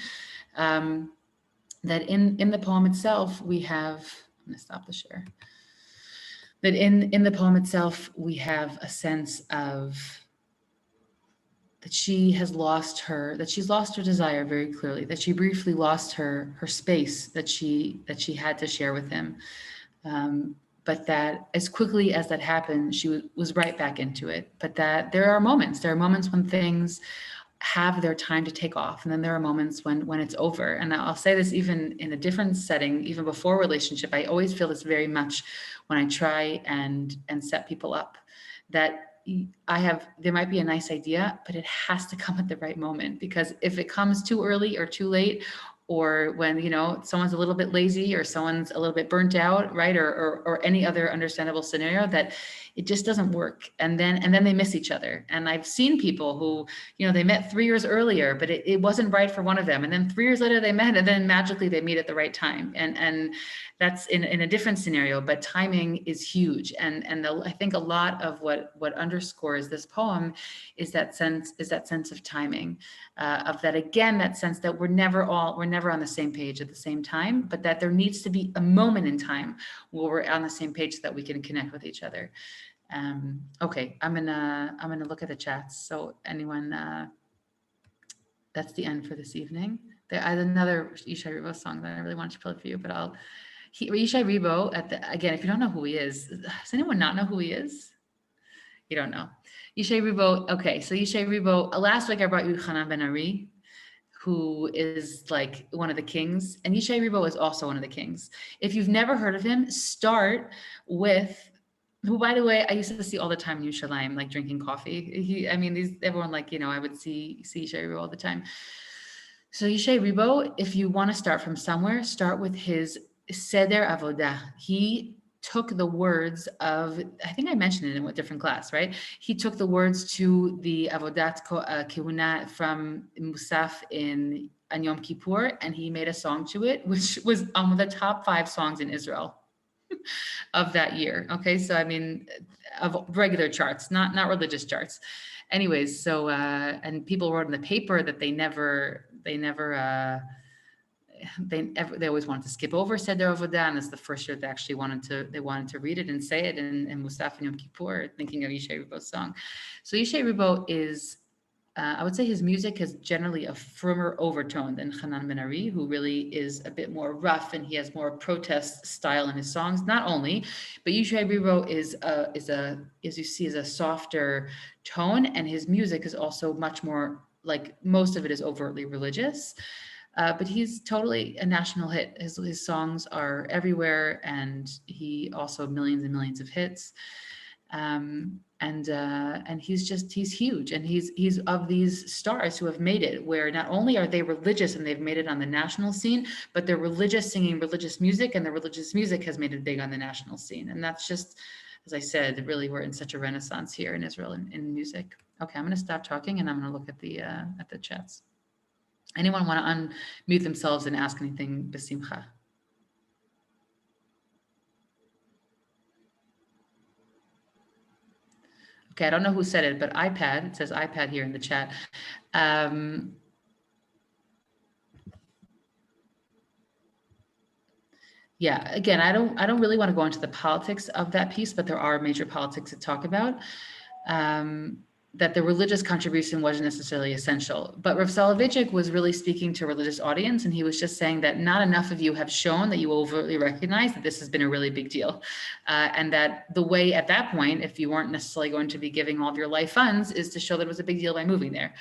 That in the poem itself, we have, I'm going to stop the share. That in the poem itself, we have a sense of that she's lost her desire very clearly, that she briefly lost her space that she had to share with him. But that as quickly as that happened, she was right back into it. But that there are moments when things have their time to take off. And then there are moments when it's over. And I'll say this even in a different setting, even before relationship, I always feel this very much when I try and set people up, that there might be a nice idea, but it has to come at the right moment, because if it comes too early or too late, or when, someone's a little bit lazy or someone's a little bit burnt out, right? Or any other understandable scenario, that it just doesn't work. And then they miss each other. And I've seen people who, they met 3 years earlier, but it wasn't right for one of them. And then 3 years later they met, and then magically they meet at the right time. And that's in a different scenario, but timing is huge. And I think a lot of what underscores this poem is that sense of timing, of that, again, that sense that we're never on the same page at the same time, but that there needs to be a moment in time where we're on the same page so that we can connect with each other. Okay, I'm gonna look at the chats. So anyone, that's the end for this evening. I had another Yishai Ribo song that I really wanted to play for you, but Yishai Ribo again, if you don't know who he is, does anyone not know who he is? You don't know. Yishai Ribo, okay, so Yishai Ribo, last week I brought you Hanan Ben Ari, who is like one of the kings, and Yishai Ribo is also one of the kings. If you've never heard of him, start with, who, by the way, I used to see all the time in Yerushalayim, like drinking coffee. Everyone I would see Yishai Ribo all the time. So Yishai Ribo, if you want to start from somewhere, start with his Seder Avodah. He took the words of, I think I mentioned it in a different class, right? He took the words to the Avodat Kehuna from Musaf on Yom Kippur, and he made a song to it, which was one of the top 5 songs in Israel of that year. Okay, so I mean, of regular charts, not religious charts. Anyways, so and people wrote in the paper that they always wanted to skip over Seder Avodah, and it's the first year they actually wanted to read it and say it in Musaf and Yom Kippur, thinking of Yishai Ribo's song. So Yishai Ribo is, I would say his music has generally a firmer overtone than Hanan Ben Ari, who really is a bit more rough, and he has more protest style in his songs. Not only, but Yishai Ribo is as you see, is a softer tone, and his music is also much more, like, most of it is overtly religious. But he's totally a national hit. His songs are everywhere, and he also millions and millions of hits. And he's huge, and he's of these stars who have made it, where not only are they religious and they've made it on the national scene, but they're religious, singing religious music, and the religious music has made it big on the national scene. And that's just, as I said, really, we're in such a renaissance here in Israel in music. Okay, I'm going to stop talking, and I'm going to look at the chats. Anyone want to unmute themselves and ask anything? Besimcha. Okay, I don't know who said it, but iPad, it says iPad here in the chat. Yeah, again, I don't really want to go into the politics of that piece, but there are major politics to talk about. That the religious contribution wasn't necessarily essential. But Rav Soloveitchik was really speaking to a religious audience, and he was just saying that not enough of you have shown that you overtly recognize that this has been a really big deal. And that the way at that point, if you weren't necessarily going to be giving all of your life funds, is to show that it was a big deal by moving there.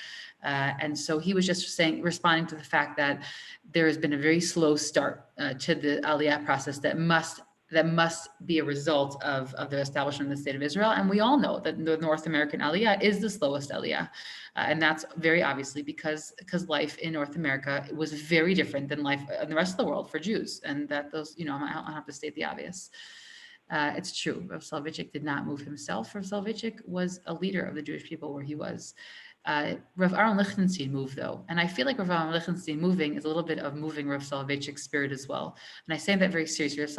And so he was just responding to the fact that there has been a very slow start to the Aliyah process that must be a result of the establishment of the state of Israel. And we all know that the North American Aliyah is the slowest Aliyah. And that's very obviously because life in North America was very different than life in the rest of the world for Jews. And that those, I don't have to state the obvious. It's true, Rav Soloveitchik did not move himself. Rav Soloveitchik was a leader of the Jewish people where he was. Rav Aaron Lichtenstein moved, though, and I feel like Rav Aaron Lichtenstein moving is a little bit of moving Rav Soloveitchik's spirit as well. And I say that very seriously. Rav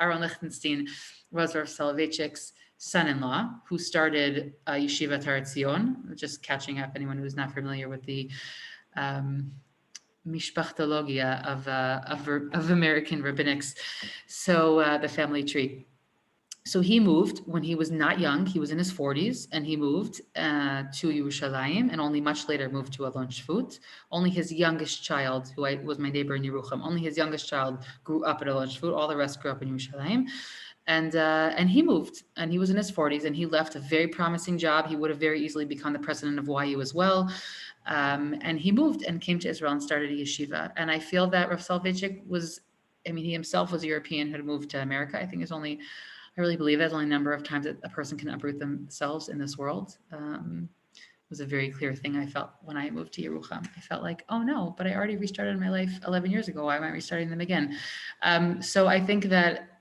Aaron Lichtenstein was Rav Soloveitchik's son-in-law, who started Yeshivat Har Etzion. Just catching up, anyone who's not familiar with the mishpachtologia of American rabbinics. So the family tree. So he moved when he was not young. He was in his 40s, and he moved to Yerushalayim, and only much later moved to Alon Shvut. Only his youngest child, who was my neighbor in Yerucham, only his youngest child grew up at Alon Shvut. All the rest grew up in Yerushalayim. And he moved, and he was in his 40s, and he left a very promising job. He would have very easily become the president of YU as well. And he moved and came to Israel and started a yeshiva. And I feel that Rav Soloveitchik he himself was a European who had moved to America. I think I really believe there's only a number of times that a person can uproot themselves in this world. It was a very clear thing I felt when I moved to Yerucham. I felt like, oh no, but I already restarted my life 11 years ago. Why am I restarting them again? So I think that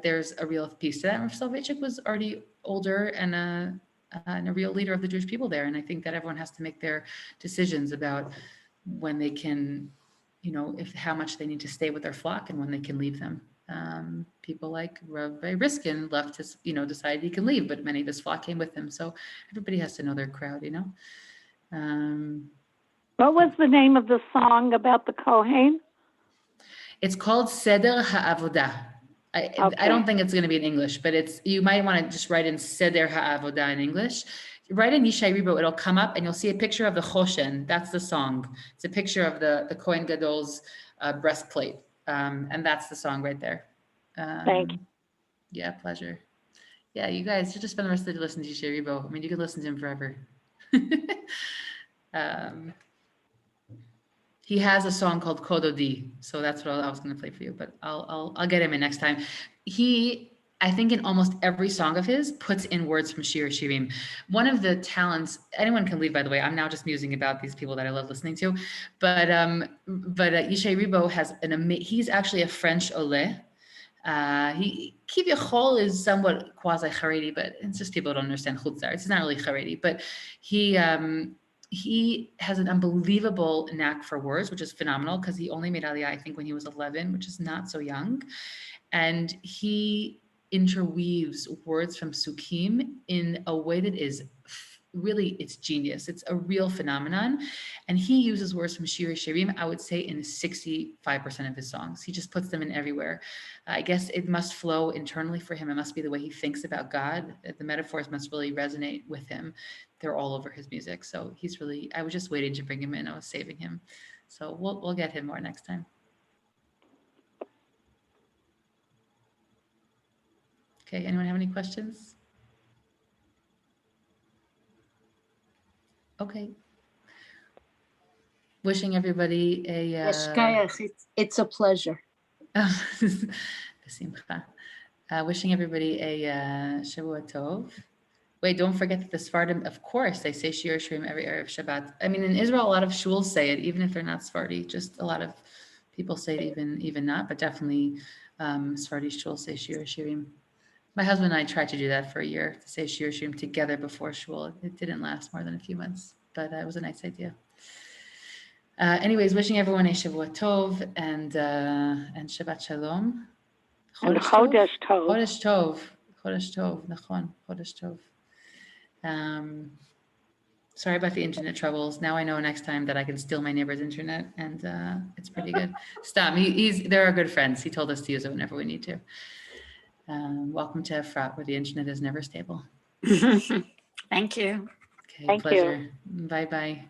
there's a real piece to that. Rav Soloveitchik was already older and a real leader of the Jewish people there. And I think that everyone has to make their decisions about when they can, how much they need to stay with their flock and when they can leave them. People like Rabbi Riskin left his, decided he can leave, but many of his flock came with him. So everybody has to know their crowd, What was the name of the song about the Kohen? It's called Seder HaAvodah. I don't think it's going to be in English, but you might want to just write in Seder HaAvodah in English. Write in Yishai Ribo, it'll come up and you'll see a picture of the Choshen. That's the song. It's a picture of the Kohen Gadol's breastplate. And that's the song right there. Thank you. Yeah, pleasure. Yeah, you guys should just spend the rest of the day listening to Yishai Ribo. You can listen to him forever. He has a song called Kododi, so that's what I was going to play for you. But I'll get him in next time. I think in almost every song of his puts in words from Shir HaShirim. One of the talents, anyone can leave, by the way. I'm now just musing about these people that I love listening to. But Yishai Ribo has he's actually a French Ole. He Kivyachol is somewhat quasi-Haredi, but it's just people don't understand Chutzar. It's not really Haredi, but he has an unbelievable knack for words, which is phenomenal because he only made Aliyah, I think, when he was 11, which is not so young. And he interweaves words from Sukkim in a way that is really, it's genius. It's a real phenomenon. And he uses words from Shir HaShirim, I would say, in 65% of his songs. He just puts them in everywhere. I guess it must flow internally for him. It must be the way he thinks about God. The metaphors must really resonate with him. They're all over his music. So he's really, I was just waiting to bring him in. I was saving him. So we'll get him more next time. Okay, anyone have any questions? Okay. Wishing everybody a... It's a pleasure. Wishing everybody a Shavua Tov. Wait, don't forget that the Sephardim, of course, they say Shir HaShirim every Erev Shabbat. I mean, in Israel, a lot of shuls say it, even if they're not Sephardi. Just a lot of people say it even not, but definitely Sephardi shuls say Shir HaShirim. My husband and I tried to do that for a year, to say Shir HaShirim together before shul. It didn't last more than a few months, but it was a nice idea. Anyways, wishing everyone a Shavua Tov and Shabbat Shalom. And Chodesh Tov. Chodesh Tov. Chodesh Tov. Nachon. Chodesh Tov. Sorry about the internet troubles. Now I know next time that I can steal my neighbor's internet, and it's pretty good. Stop. They're our good friends. He told us to use it whenever we need to. Welcome to Efrat, where the internet is never stable. Thank you. Okay, Thank pleasure. you. Bye-bye.